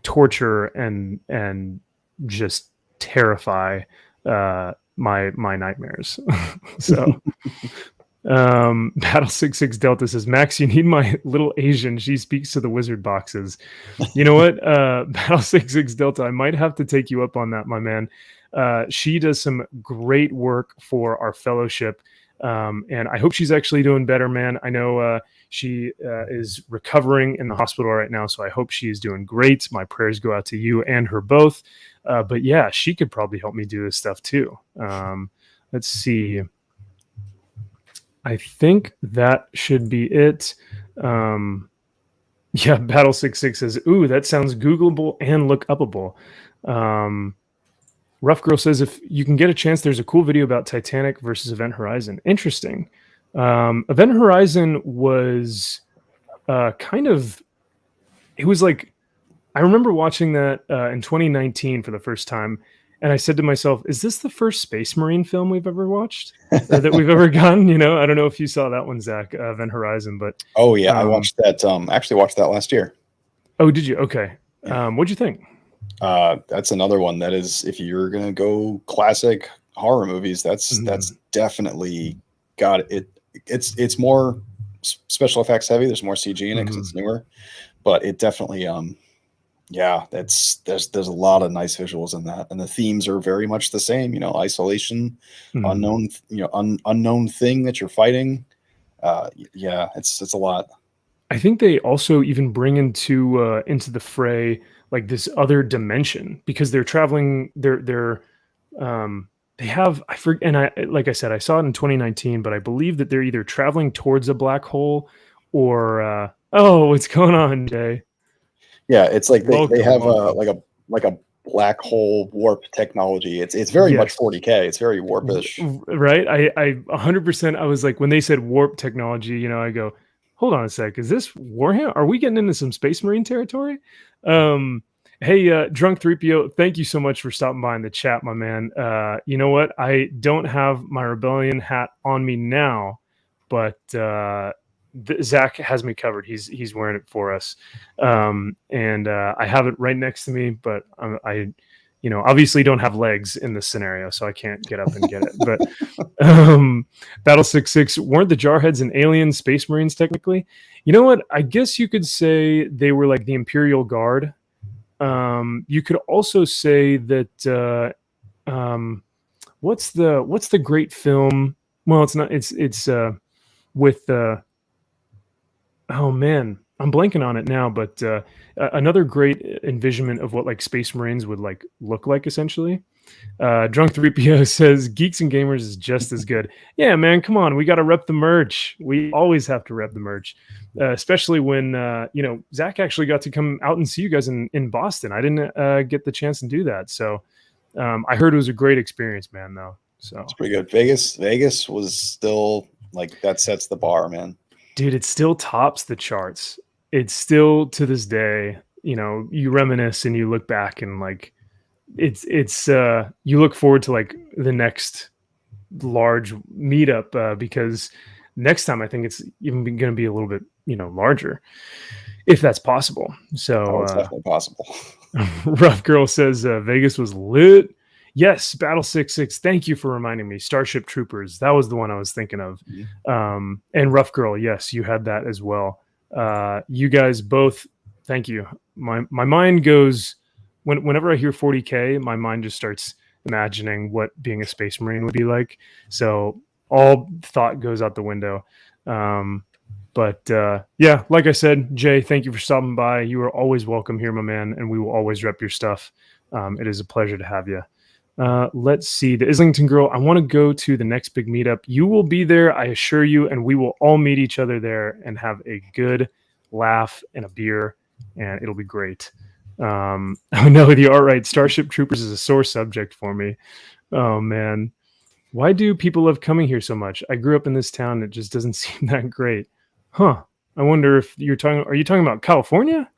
torture and just terrify my nightmares. So Battle 66 Delta says, Max, you need my little Asian. She speaks to the wizard boxes. You know what? Battle 66 Delta, I might have to take you up on that, my man. She does some great work for our fellowship. And I hope she's actually doing better, man. I know she is recovering in the hospital right now, so I hope she is doing great. My prayers go out to you and her both. But yeah, she could probably help me do this stuff too. Let's see. I think that should be it. Yeah, Battle 66 says, ooh, that sounds Googleable and look upable. Rough Girl says, if you can get a chance, there's a cool video about Titanic versus Event Horizon. Interesting. Event Horizon was it was like, I remember watching that in 2019 for the first time. And I said to myself, is this the first Space Marine film we've ever watched or that we've ever gotten? I don't know if you saw that one, Zach, Event Horizon, but. Oh yeah. I watched that. Actually watched that last year. Oh, did you? Okay. What'd you think? That's another one that is, if you're going to go classic horror movies, that's definitely got it. It's more special effects heavy. There's more CG in it because it's newer, but it definitely, there's a lot of nice visuals in that, and the themes are very much the same. Isolation, unknown, unknown thing that you're fighting. It's a lot. I think they also even bring into the fray like this other dimension, because they're traveling. They have, like I said, I saw it in 2019, but I believe that they're either traveling towards a black hole or what's going on, Jay? Yeah, it's like they have like a black hole warp technology. It's very much 40K. It's very warpish, right? I 100%. I was like, when they said warp technology, I go, hold on a sec, is this Warhammer? Are we getting into some Space Marine territory? Hey, Drunk 3PO, thank you so much for stopping by in the chat, my man. You know what? I don't have my Rebellion hat on me now, but Zach has me covered. He's wearing it for us. And I have it right next to me, but I obviously don't have legs in this scenario, so I can't get up and get it. But Battle 66, weren't the Jarheads and alien Space Marines technically? You know what? I guess you could say they were like the Imperial Guard. You could also say that what's the great film? Well, it's not. It's with oh man, I'm blanking on it now. But another great envisionment of what like Space Marines would like look like essentially. Drunk 3PO says Geeks and Gamers is just as good. Yeah, man, come on, we got to rep the merch. We always have to rep the merch, especially when Zach actually got to come out and see you guys in Boston. I didn't get the chance to do that, so I heard it was a great experience, man. Though, so it's pretty good. Vegas was still like, that sets the bar, man. Dude, it still tops the charts. It's still, to this day, you reminisce and you look back and like. It's you look forward to like the next large meetup because next time I think it's even going to be a little bit larger, if that's possible. So it's definitely possible. Rough Girl says Vegas was lit. Yes, Battle 66. Thank you for reminding me. Starship Troopers. That was the one I was thinking of. And Rough Girl. Yes, you had that as well. You guys both. Thank you. My mind goes. Whenever I hear 40K, my mind just starts imagining what being a Space Marine would be like. So all thought goes out the window. But like I said, Jay, thank you for stopping by. You are always welcome here, my man, and we will always rep your stuff. It is a pleasure to have you. Let's see. The Islington girl, I want to go to the next big meetup. You will be there, I assure you, and we will all meet each other there and have a good laugh and a beer, and it'll be great. Oh no, the art right. Starship Troopers is a sore subject for me. Oh man. Why do people love coming here so much? I grew up in this town. It just doesn't seem that great. Huh. I wonder if are you talking about California?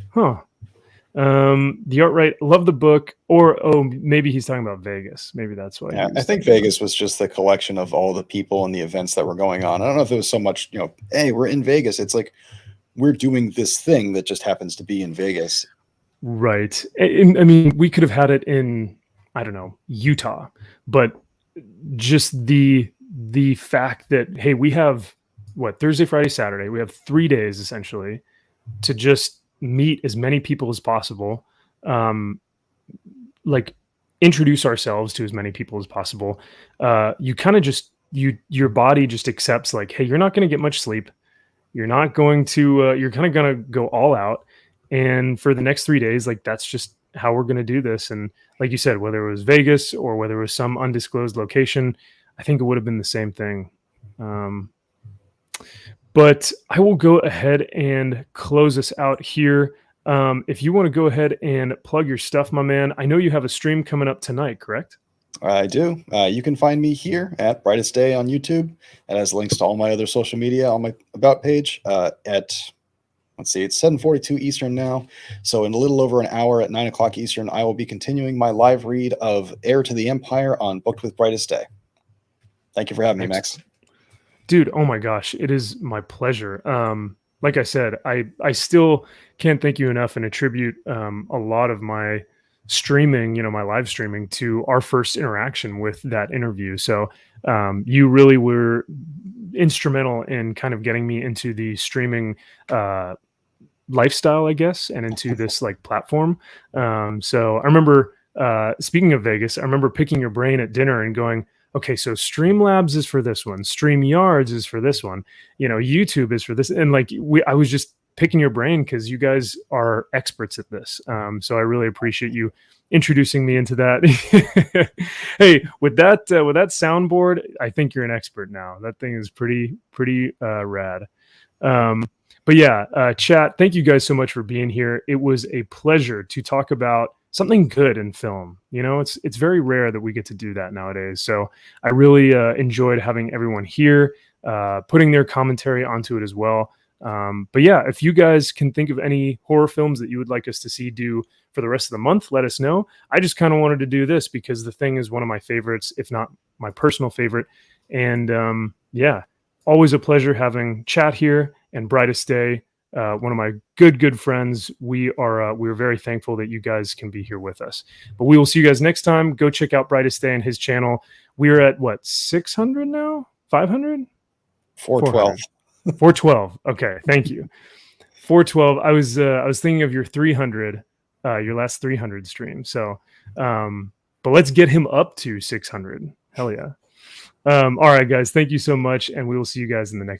Huh. The art right, love the book, or maybe he's talking about Vegas. Maybe that's why. Yeah, I think Vegas was just the collection of all the people and the events that were going on. I don't know if it was so much, hey, we're in Vegas. It's like we're doing this thing that just happens to be in Vegas. Right. I mean, we could have had it in, I don't know, Utah, but just the fact that, hey, we have Thursday, Friday, Saturday. We have 3 days essentially to just meet as many people as possible, like introduce ourselves to as many people as possible. You kind of just your body just accepts like, hey, you're not going to get much sleep. You're not going to you're kind of going to go all out, and for the next 3 days, like that's just how we're going to do this. And like you said, whether it was Vegas or whether it was some undisclosed location, I think it would have been the same thing. But I will go ahead and close us out here. If you want to go ahead and plug your stuff, my man, I know you have a stream coming up tonight, correct? I do. You can find me here at Brightest Day on YouTube. It has links to all my other social media on my About page let's see, it's 7:42 Eastern now. So in a little over an hour at 9 o'clock Eastern, I will be continuing my live read of Heir to the Empire on Booked with Brightest Day. Thank you for having me, Max. Dude, oh my gosh, it is my pleasure. Like I said, I still can't thank you enough and attribute a lot of my streaming, my live streaming to our first interaction with that interview. So you really were instrumental in kind of getting me into the streaming lifestyle, I guess, and into this like platform. So I remember, speaking of Vegas, I remember picking your brain at dinner and going, okay, so Streamlabs is for this one, StreamYards is for this one, YouTube is for this. And like, I was just picking your brain because you guys are experts at this. So I really appreciate you introducing me into that. Hey, with that soundboard, I think you're an expert now. That thing is pretty rad. But yeah, chat, thank you guys so much for being here. It was a pleasure to talk about something good in film. It's very rare that we get to do that nowadays. So I really enjoyed having everyone here, putting their commentary onto it as well. But yeah, if you guys can think of any horror films that you would like us to see do for the rest of the month, let us know. I just kind of wanted to do this because The Thing is one of my favorites, if not my personal favorite. And yeah, always a pleasure having chat here and Brightest Day. One of my good friends. We're very thankful that you guys can be here with us. But we will see you guys next time. Go check out Brightest Day and his channel. We're at 600 now? 500? 412. 412. Okay, thank you. 412. I was thinking of your 300, your last 300 stream. So, but let's get him up to 600. Hell yeah. All right, guys. Thank you so much, and we will see you guys in the next.